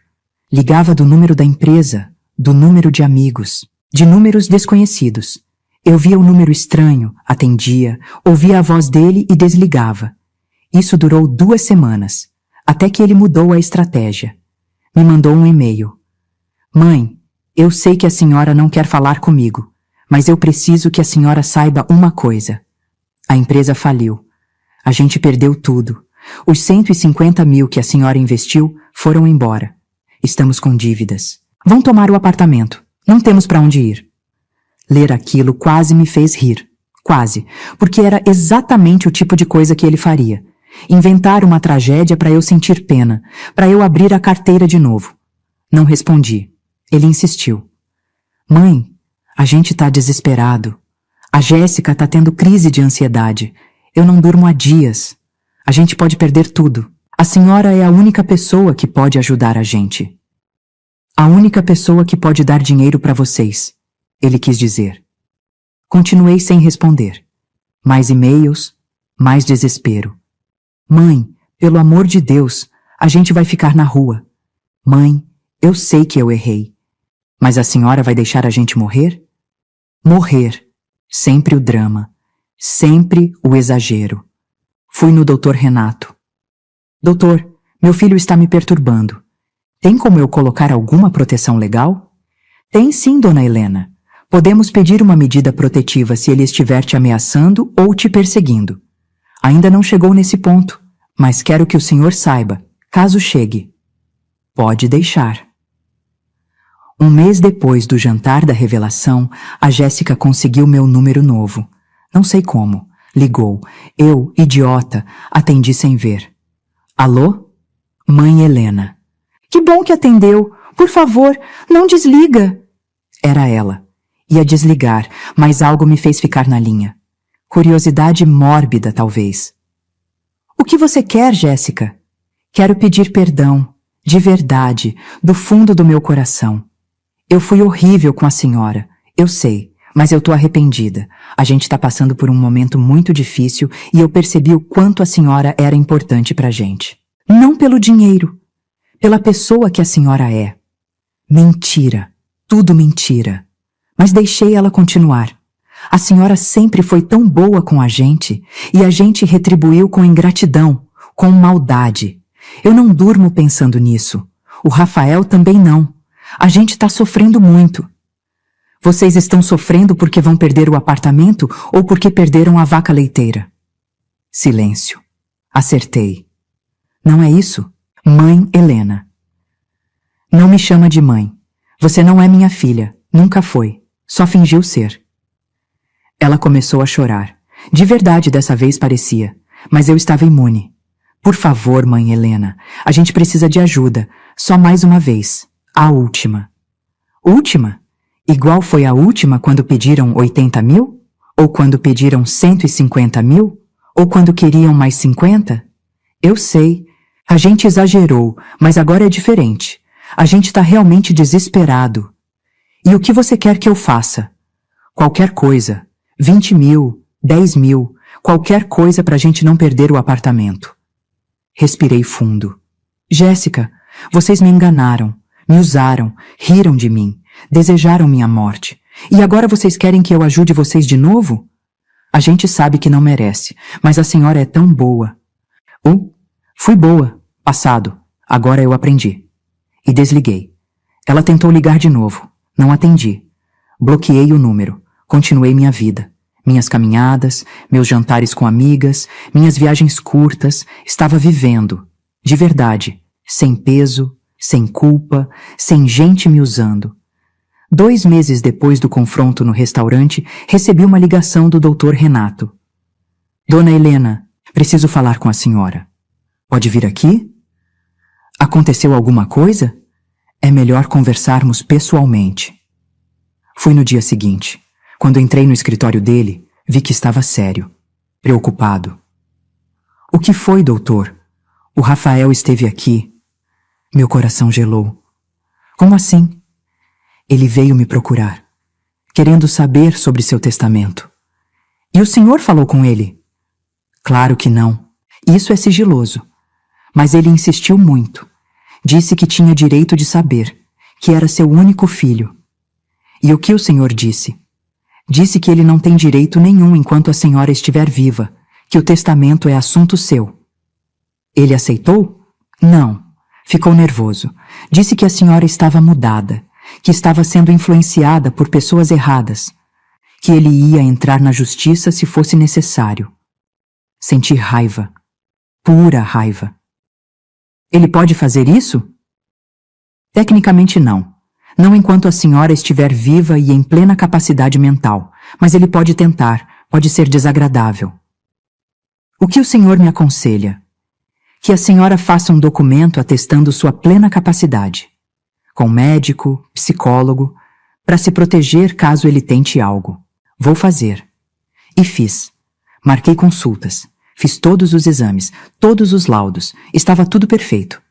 Ligava do número da empresa, do número de amigos, de números desconhecidos. Eu via o número estranho, atendia, ouvia a voz dele e desligava. Isso durou 2 semanas, até que ele mudou a estratégia. Me mandou um e-mail. Mãe, eu sei que a senhora não quer falar comigo, mas eu preciso que a senhora saiba uma coisa. A empresa faliu. A gente perdeu tudo. Os 150 mil que a senhora investiu foram embora. Estamos com dívidas. Vão tomar o apartamento. Não temos para onde ir. Ler aquilo quase me fez rir. Quase. Porque era exatamente o tipo de coisa que ele faria. Inventar uma tragédia para eu sentir pena, para eu abrir a carteira de novo. Não respondi. Ele insistiu. Mãe, A gente tá desesperado. A Jéssica tá tendo crise de ansiedade. Eu não durmo há dias. A gente pode perder tudo. A senhora é a única pessoa que pode ajudar a gente. A única pessoa que pode dar dinheiro para vocês, ele quis dizer. Continuei sem responder. Mais e-mails, mais desespero. Mãe, pelo amor de Deus, a gente vai ficar na rua. Mãe, eu sei que eu errei. Mas a senhora vai deixar a gente morrer? Morrer. Sempre o drama. Sempre o exagero. Fui no Dr. Renato. Doutor, meu filho está me perturbando. Tem como eu colocar alguma proteção legal? Tem sim, dona Helena. Podemos pedir uma medida protetiva se ele estiver te ameaçando ou te perseguindo. Ainda não chegou nesse ponto, mas quero que o senhor saiba, caso chegue. Pode deixar. Um mês depois do jantar da revelação, a Jéssica conseguiu meu número novo. Não sei como. Ligou. Eu, idiota, atendi sem ver. Alô? Mãe Helena. Que bom que atendeu. Por favor, não desliga. Era ela. Ia desligar, mas algo me fez ficar na linha. Curiosidade mórbida, talvez. O que você quer, Jéssica? Quero pedir perdão, de verdade, do fundo do meu coração. Eu fui horrível com a senhora, eu sei, mas eu tô arrependida. A gente tá passando por um momento muito difícil e eu percebi o quanto a senhora era importante pra gente. Não pelo dinheiro, pela pessoa que a senhora é. Mentira, tudo mentira. Mas deixei ela continuar. A senhora sempre foi tão boa com a gente e a gente retribuiu com ingratidão, com maldade. Eu não durmo pensando nisso. O Rafael também não. A gente tá sofrendo muito. Vocês estão sofrendo porque vão perder o apartamento ou porque perderam a vaca leiteira? Silêncio. Acertei. Não é isso? Mãe Helena. Não me chama de mãe. Você não é minha filha. Nunca foi. Só fingiu ser. Ela começou a chorar. De verdade dessa vez parecia. Mas eu estava imune. Por favor, mãe Helena. A gente precisa de ajuda. Só mais uma vez. A última. Última? Igual foi a última quando pediram 80 mil? Ou quando pediram 150 mil? Ou quando queriam mais 50? Eu sei. A gente exagerou, mas agora é diferente. A gente tá realmente desesperado. E o que você quer que eu faça? Qualquer coisa. 20 mil, 10 mil, qualquer coisa pra gente não perder o apartamento. Respirei fundo. Jéssica, vocês me enganaram. Me usaram, riram de mim, desejaram minha morte. E agora vocês querem que eu ajude vocês de novo? A gente sabe que não merece, mas a senhora é tão boa. Fui boa, passado, agora eu aprendi. E desliguei. Ela tentou ligar de novo, não atendi. Bloqueei o número, continuei minha vida. Minhas caminhadas, meus jantares com amigas, minhas viagens curtas, estava vivendo, de verdade, sem peso, sem culpa, sem gente me usando. 2 meses depois do confronto no restaurante, recebi uma ligação do Dr. Renato. Dona Helena, preciso falar com a senhora. Pode vir aqui? Aconteceu alguma coisa? É melhor conversarmos pessoalmente. Fui no dia seguinte. Quando entrei no escritório dele, vi que estava sério, preocupado. O que foi, doutor? O Rafael esteve aqui. Meu coração gelou. Como assim? Ele veio me procurar, querendo saber sobre seu testamento. E o senhor falou com ele? Claro que não. Isso é sigiloso. Mas ele insistiu muito. Disse que tinha direito de saber, que era seu único filho. E o que o senhor disse? Disse que ele não tem direito nenhum enquanto a senhora estiver viva, que o testamento é assunto seu. Ele aceitou? Não. Ficou nervoso. Disse que a senhora estava mudada, que estava sendo influenciada por pessoas erradas, que ele ia entrar na justiça se fosse necessário. Senti raiva. Pura raiva. Ele pode fazer isso? Tecnicamente não. Não enquanto a senhora estiver viva e em plena capacidade mental, mas ele pode tentar, pode ser desagradável. O que o senhor me aconselha? Que a senhora faça um documento atestando sua plena capacidade. Com médico, psicólogo, para se proteger caso ele tente algo. Vou fazer. E fiz. Marquei consultas. Fiz todos os exames, todos os laudos. Estava tudo perfeito.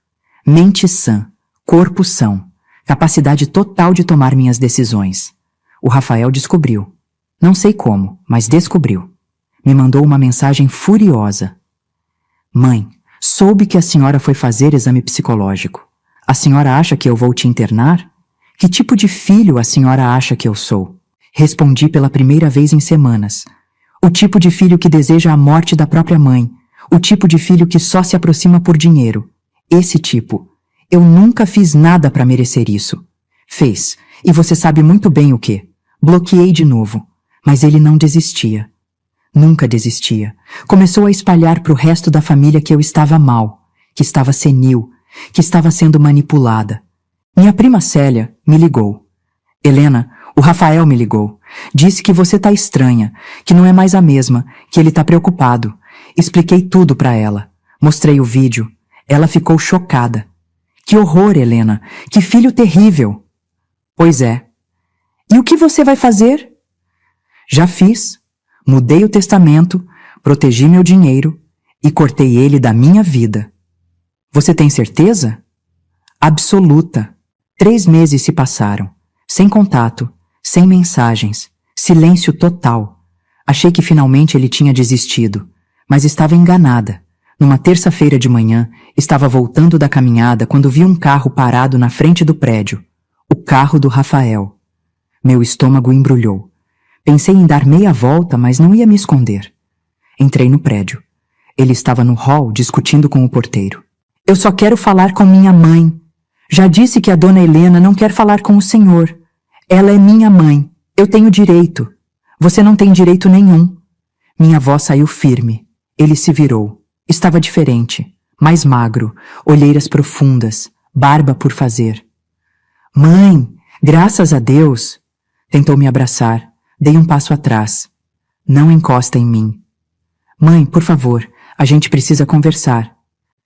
Mente sã, corpo são, capacidade total de tomar minhas decisões. O Rafael descobriu. Não sei como, mas descobriu. Me mandou uma mensagem furiosa. Mãe, soube que a senhora foi fazer exame psicológico. A senhora acha que eu vou te internar? Que tipo de filho a senhora acha que eu sou? Respondi pela primeira vez em semanas. O tipo de filho que deseja a morte da própria mãe. O tipo de filho que só se aproxima por dinheiro. Esse tipo. Eu nunca fiz nada para merecer isso. Fez. E você sabe muito bem o que. Bloqueei de novo. Mas ele não desistia. Nunca desistia. Começou a espalhar para o resto da família que eu estava mal, que estava senil, que estava sendo manipulada. Minha prima Célia me ligou. Helena, o Rafael me ligou. Disse que você tá estranha, que não é mais a mesma, que ele tá preocupado. Expliquei tudo para ela. Mostrei o vídeo. Ela ficou chocada. Que horror, Helena! Que filho terrível! Pois é. E o que você vai fazer? Já fiz. Mudei o testamento, protegi meu dinheiro e cortei ele da minha vida. Você tem certeza? Absoluta. 3 meses se passaram. Sem contato, sem mensagens, silêncio total. Achei que finalmente ele tinha desistido, mas estava enganada. Numa terça-feira de manhã, estava voltando da caminhada quando vi um carro parado na frente do prédio. O carro do Rafael. Meu estômago embrulhou. Pensei em dar meia volta, mas não ia me esconder. Entrei no prédio. Ele estava no hall discutindo com o porteiro. Eu só quero falar com minha mãe. Já disse que a dona Helena não quer falar com o senhor. Ela é minha mãe. Eu tenho direito. Você não tem direito nenhum. Minha voz saiu firme. Ele se virou. Estava diferente, mais magro, olheiras profundas, barba por fazer. Mãe, graças a Deus! Tentou me abraçar. Dei um passo atrás. Não encosta em mim. Mãe, por favor, a gente precisa conversar.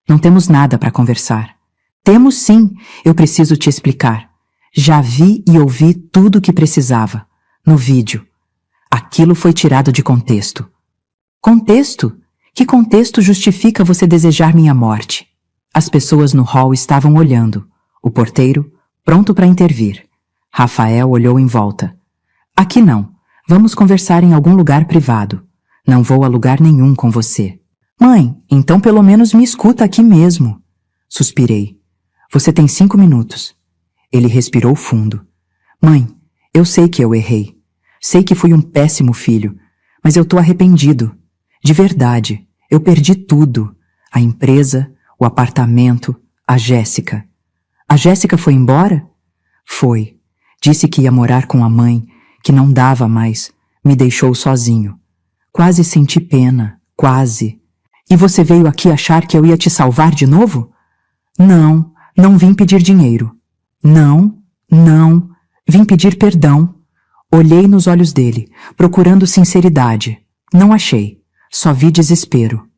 Não temos nada para conversar. Temos sim, eu preciso te explicar. Já vi e ouvi tudo o que precisava. No vídeo. Aquilo foi tirado de contexto. Contexto? Que contexto justifica você desejar minha morte? As pessoas no hall estavam olhando. O porteiro, pronto para intervir. Rafael olhou em volta. Aqui não. Vamos conversar em algum lugar privado. Não vou a lugar nenhum com você. Mãe, então pelo menos me escuta aqui mesmo. Suspirei. Você tem 5 minutos. Ele respirou fundo. Mãe, eu sei que eu errei. Sei que fui um péssimo filho, mas eu tô arrependido. De verdade, eu perdi tudo. A empresa, o apartamento, a Jéssica. A Jéssica foi embora? Foi. Disse que ia morar com a mãe, que não dava mais. Me deixou sozinho. Quase senti pena, quase. E você veio aqui achar que eu ia te salvar de novo? Não, não vim pedir dinheiro. Não. Vim pedir perdão. Olhei nos olhos dele, procurando sinceridade. Não achei. Só vi desespero.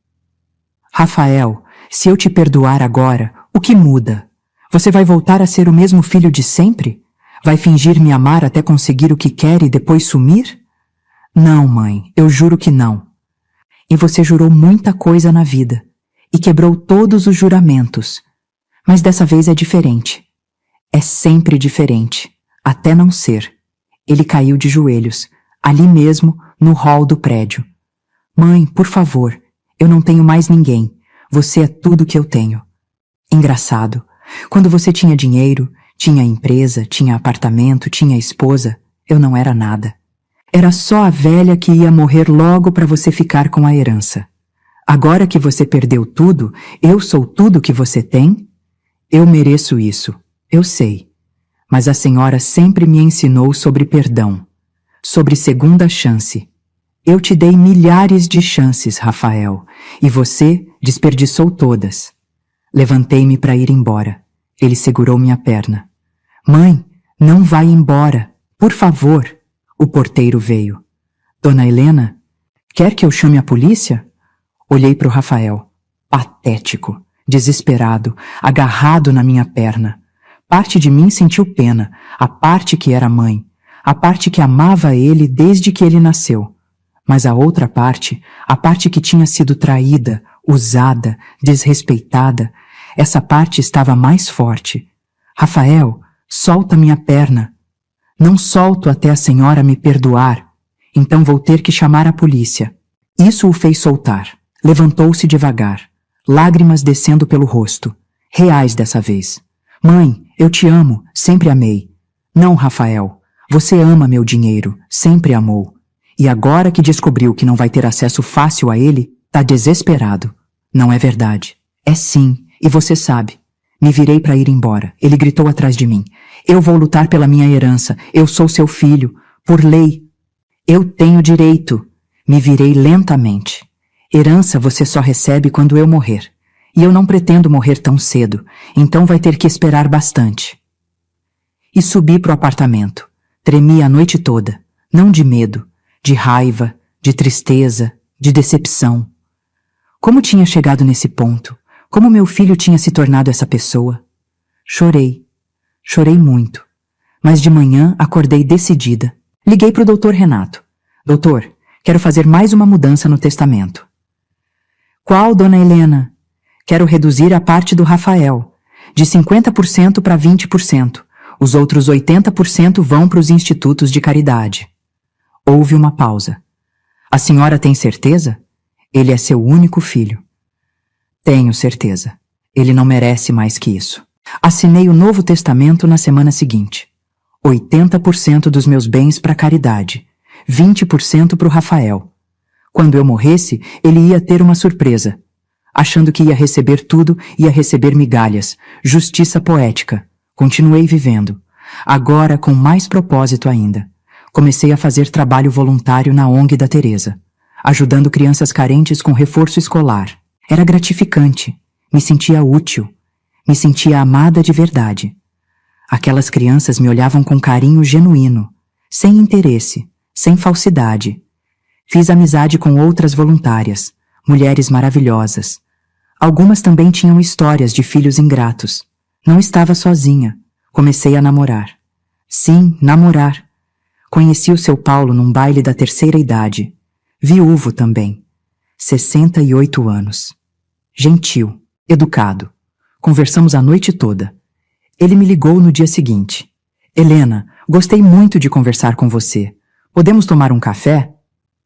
Rafael, se eu te perdoar agora, o que muda? Você vai voltar a ser o mesmo filho de sempre? Vai fingir me amar até conseguir o que quer e depois sumir? Não, mãe, eu juro que não. E você jurou muita coisa na vida. E quebrou todos os juramentos. Mas dessa vez é diferente. É sempre diferente. Até não ser. Ele caiu de joelhos, ali mesmo, no hall do prédio. Mãe, por favor, eu não tenho mais ninguém. Você é tudo que eu tenho. Engraçado. Quando você tinha dinheiro, tinha empresa, tinha apartamento, tinha esposa, eu não era nada. Era só a velha que ia morrer logo para você ficar com a herança. Agora que você perdeu tudo, eu sou tudo que você tem? Eu mereço isso, eu sei. Mas a senhora sempre me ensinou sobre perdão, sobre segunda chance. Eu te dei milhares de chances, Rafael, e você desperdiçou todas. Levantei-me para ir embora. Ele segurou minha perna. Mãe, não vai embora, por favor. O porteiro veio. Dona Helena, quer que eu chame a polícia? Olhei para o Rafael. Patético, desesperado, agarrado na minha perna. Parte de mim sentiu pena, a parte que era mãe. a parte que amava ele desde que ele nasceu. Mas a outra parte, a parte que tinha sido traída, usada, desrespeitada, essa parte estava mais forte. Rafael, solta minha perna. Não solto até a senhora me perdoar. Então vou ter que chamar a polícia. Isso o fez soltar. Levantou-se devagar, lágrimas descendo pelo rosto. Reais dessa vez. Mãe, eu te amo, sempre amei. Não, Rafael, você ama meu dinheiro, sempre amou. E agora que descobriu que não vai ter acesso fácil a ele, tá desesperado. Não é verdade. É sim, e você sabe. Me virei para ir embora. Ele gritou atrás de mim. Eu vou lutar pela minha herança. Eu sou seu filho. Por lei. Eu tenho direito. Me virei lentamente. Herança você só recebe quando eu morrer. E eu não pretendo morrer tão cedo, então vai ter que esperar bastante. E subi pro apartamento. Tremi a noite toda. Não de medo, de raiva, de tristeza, de decepção. Como tinha chegado nesse ponto? Como meu filho tinha se tornado essa pessoa? Chorei. Chorei muito. Mas de manhã acordei decidida. Liguei pro Dr. Renato. Doutor, quero fazer mais uma mudança no testamento. Qual, dona Helena? Quero reduzir a parte do Rafael, de 50% para 20%. Os outros 80% vão para os institutos de caridade. Houve uma pausa. A senhora tem certeza? Ele é seu único filho. Tenho certeza. Ele não merece mais que isso. Assinei o Novo Testamento na semana seguinte. 80% dos meus bens para caridade, 20% para o Rafael. Quando eu morresse, ele ia ter uma surpresa. Achando que ia receber tudo, ia receber migalhas. Justiça poética. Continuei vivendo. Agora com mais propósito ainda. Comecei a fazer trabalho voluntário na ONG da Teresa, ajudando crianças carentes com reforço escolar. Era gratificante. Me sentia útil. Me sentia amada de verdade. Aquelas crianças me olhavam com carinho genuíno, sem interesse, sem falsidade. Fiz amizade com outras voluntárias, mulheres maravilhosas. Algumas também tinham histórias de filhos ingratos. Não estava sozinha. Comecei a namorar. Sim, namorar. Conheci o seu Paulo num baile da terceira idade. Viúvo também. 68 anos. Gentil, educado. Conversamos a noite toda. Ele me ligou no dia seguinte. Helena, gostei muito de conversar com você. Podemos tomar um café?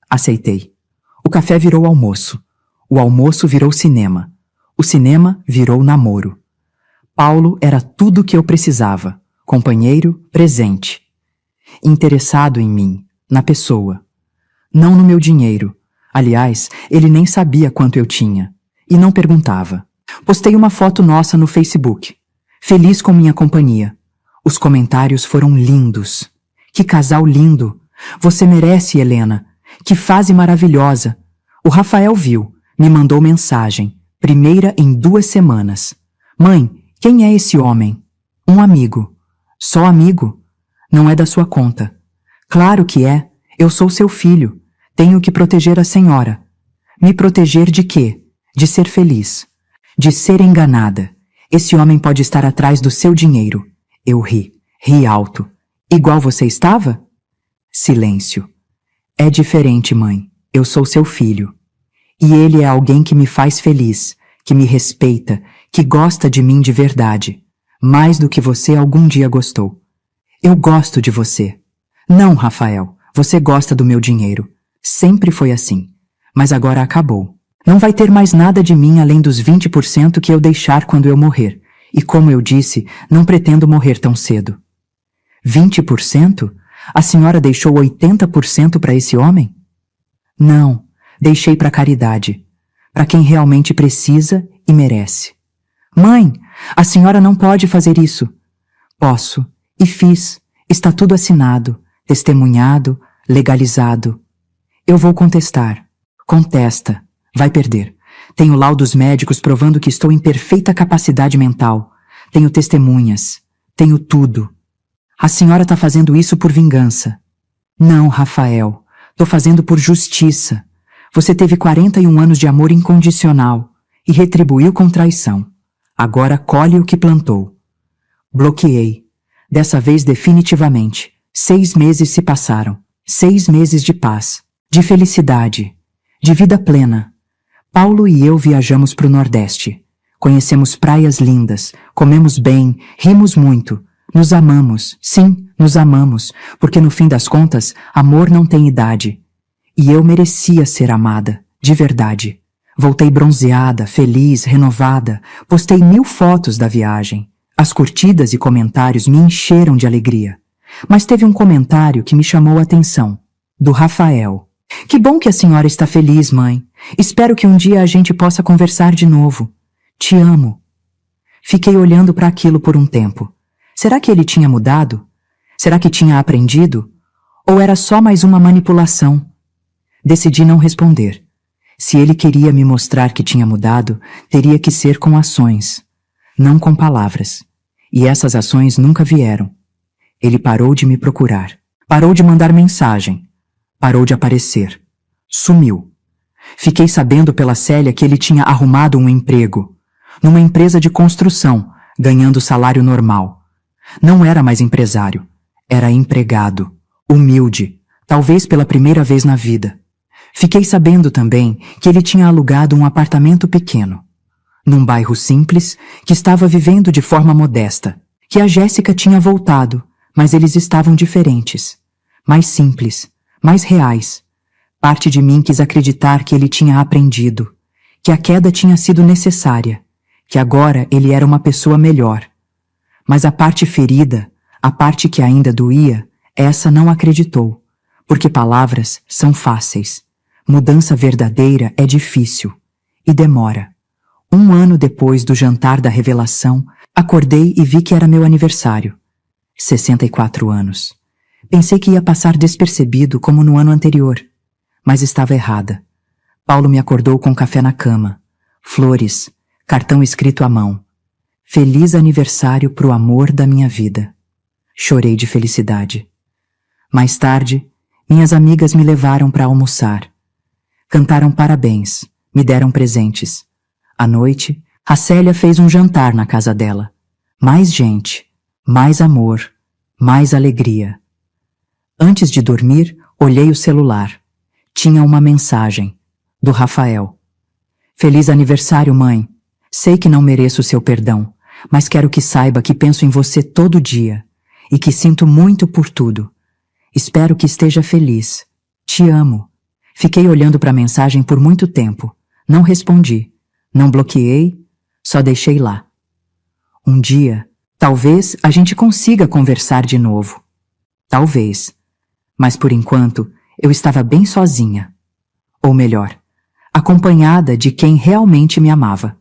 Aceitei. O café virou almoço. O almoço virou cinema. O cinema virou namoro. Paulo era tudo o que eu precisava. Companheiro, presente. Interessado em mim, na pessoa. Não no meu dinheiro. Aliás, ele nem sabia quanto eu tinha. E não perguntava. Postei uma foto nossa no Facebook. Feliz com minha companhia. Os comentários foram lindos. Que casal lindo. Você merece, Helena. Que fase maravilhosa. O Rafael viu. Me mandou mensagem. Primeira em 2 semanas. Mãe, quem é esse homem? Um amigo. Só amigo? Não é da sua conta. Claro que é. Eu sou seu filho. Tenho que proteger a senhora. Me proteger de quê? De ser feliz. De ser enganada. Esse homem pode estar atrás do seu dinheiro. Eu ri. Ri alto. Igual você estava? Silêncio. É diferente, mãe. Eu sou seu filho. E ele é alguém que me faz feliz, que me respeita, que gosta de mim de verdade. Mais do que você algum dia gostou. Eu gosto de você. Não, Rafael. Você gosta do meu dinheiro. Sempre foi assim. Mas agora acabou. Não vai ter mais nada de mim além dos 20% que eu deixar quando eu morrer. E como eu disse, não pretendo morrer tão cedo. 20%? A senhora deixou 80% para esse homem? Não, deixei para caridade. Para quem realmente precisa e merece. Mãe, a senhora não pode fazer isso. Posso. E fiz. Está tudo assinado, testemunhado, legalizado. Eu vou contestar. Contesta. Vai perder. Tenho laudos médicos provando que estou em perfeita capacidade mental. Tenho testemunhas. Tenho tudo. A senhora está fazendo isso por vingança. Não, Rafael. Estou fazendo por justiça. Você teve 41 anos de amor incondicional e retribuiu com traição. Agora colhe o que plantou. Bloqueei. Dessa vez definitivamente. 6 meses se passaram. 6 meses de paz, de felicidade, de vida plena. Paulo e eu viajamos para o Nordeste. Conhecemos praias lindas, comemos bem, rimos muito, nos amamos, sim, nos amamos, porque no fim das contas, amor não tem idade. E eu merecia ser amada, de verdade. Voltei bronzeada, feliz, renovada, postei 1000 fotos da viagem. As curtidas e comentários me encheram de alegria. Mas teve um comentário que me chamou a atenção, do Rafael. Que bom que a senhora está feliz, mãe. Espero que um dia a gente possa conversar de novo. Te amo. Fiquei olhando para aquilo por um tempo. Será que ele tinha mudado? Será que tinha aprendido? Ou era só mais uma manipulação? Decidi não responder. Se ele queria me mostrar que tinha mudado, teria que ser com ações, não com palavras. E essas ações nunca vieram. Ele parou de me procurar. Parou de mandar mensagem. Parou de aparecer. Sumiu. Fiquei sabendo pela Célia que ele tinha arrumado um emprego. Numa empresa de construção, ganhando salário normal. Não era mais empresário. Era empregado. Humilde. Talvez pela primeira vez na vida. Fiquei sabendo também que ele tinha alugado um apartamento pequeno. Num bairro simples, que estava vivendo de forma modesta. Que a Jéssica tinha voltado, mas eles estavam diferentes. Mais simples. Mais reais. Parte de mim quis acreditar que ele tinha aprendido, que a queda tinha sido necessária, que agora ele era uma pessoa melhor. Mas a parte ferida, a parte que ainda doía, essa não acreditou, porque palavras são fáceis. Mudança verdadeira é difícil e demora. 1 ano depois do jantar da revelação, acordei e vi que era meu aniversário. 64 anos. Pensei que ia passar despercebido como no ano anterior, mas estava errada. Paulo me acordou com café na cama, flores, cartão escrito à mão. Feliz aniversário pro amor da minha vida. Chorei de felicidade. Mais tarde, minhas amigas me levaram para almoçar. Cantaram parabéns, me deram presentes. À noite, a Célia fez um jantar na casa dela. Mais gente, mais amor, mais alegria. Antes de dormir, olhei o celular. Tinha uma mensagem, do Rafael. Feliz aniversário, mãe. Sei que não mereço o seu perdão, mas quero que saiba que penso em você todo dia e que sinto muito por tudo. Espero que esteja feliz. Te amo. Fiquei olhando para a mensagem por muito tempo. Não respondi. Não bloqueei, só deixei lá. Um dia, talvez a gente consiga conversar de novo. Talvez. Mas por enquanto, eu estava bem sozinha. Ou melhor, acompanhada de quem realmente me amava.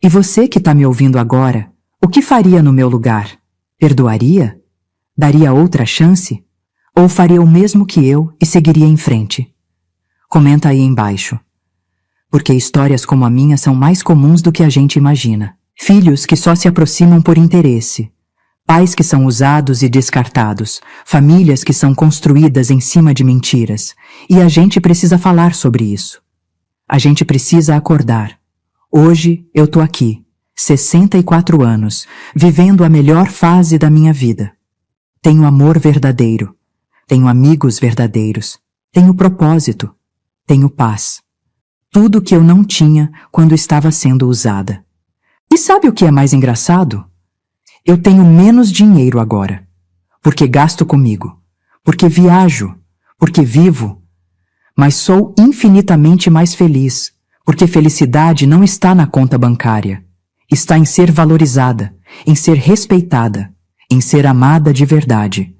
E você que está me ouvindo agora, o que faria no meu lugar? Perdoaria? Daria outra chance? Ou faria o mesmo que eu e seguiria em frente? Comenta aí embaixo. Porque histórias como a minha são mais comuns do que a gente imagina. Filhos que só se aproximam por interesse. Pais que são usados e descartados, famílias que são construídas em cima de mentiras. E a gente precisa falar sobre isso. A gente precisa acordar. Hoje eu tô aqui, 64 anos, vivendo a melhor fase da minha vida. Tenho amor verdadeiro, tenho amigos verdadeiros, tenho propósito, tenho paz. Tudo que eu não tinha quando estava sendo usada. E sabe o que é mais engraçado? Eu tenho menos dinheiro agora, porque gasto comigo, porque viajo, porque vivo, mas sou infinitamente mais feliz, porque felicidade não está na conta bancária, está em ser valorizada, em ser respeitada, em ser amada de verdade.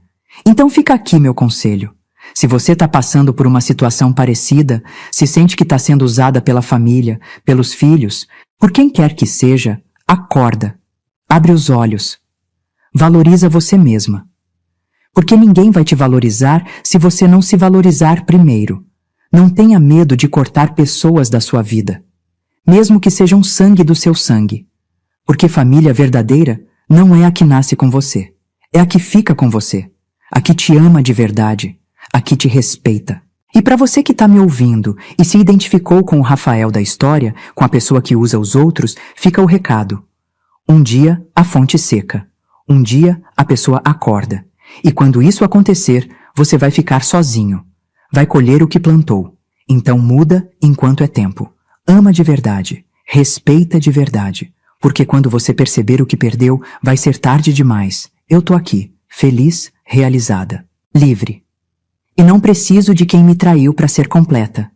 Então fica aqui meu conselho. Se você está passando por uma situação parecida, se sente que está sendo usada pela família, pelos filhos, por quem quer que seja, acorda. Abre os olhos. Valoriza você mesma. Porque ninguém vai te valorizar se você não se valorizar primeiro. Não tenha medo de cortar pessoas da sua vida, mesmo que sejam sangue do seu sangue. Porque família verdadeira não é a que nasce com você, é a que fica com você, a que te ama de verdade, a que te respeita. E para você que está me ouvindo e se identificou com o Rafael da história, com a pessoa que usa os outros, fica o recado. Um dia a fonte seca. Um dia a pessoa acorda. E quando isso acontecer, você vai ficar sozinho. Vai colher o que plantou. Então muda enquanto é tempo. Ama de verdade. Respeita de verdade. Porque quando você perceber o que perdeu, vai ser tarde demais. Eu tô aqui, feliz, realizada, livre. E não preciso de quem me traiu para ser completa.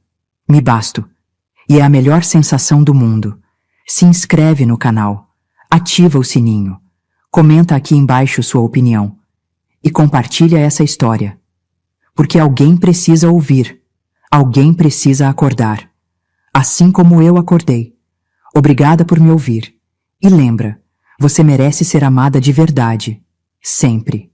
Me basto. E é a melhor sensação do mundo. Se inscreve no canal. Ativa o sininho. Comenta aqui embaixo sua opinião. E compartilha essa história. Porque alguém precisa ouvir. Alguém precisa acordar. Assim como eu acordei. Obrigada por me ouvir. E lembra, você merece ser amada de verdade. Sempre.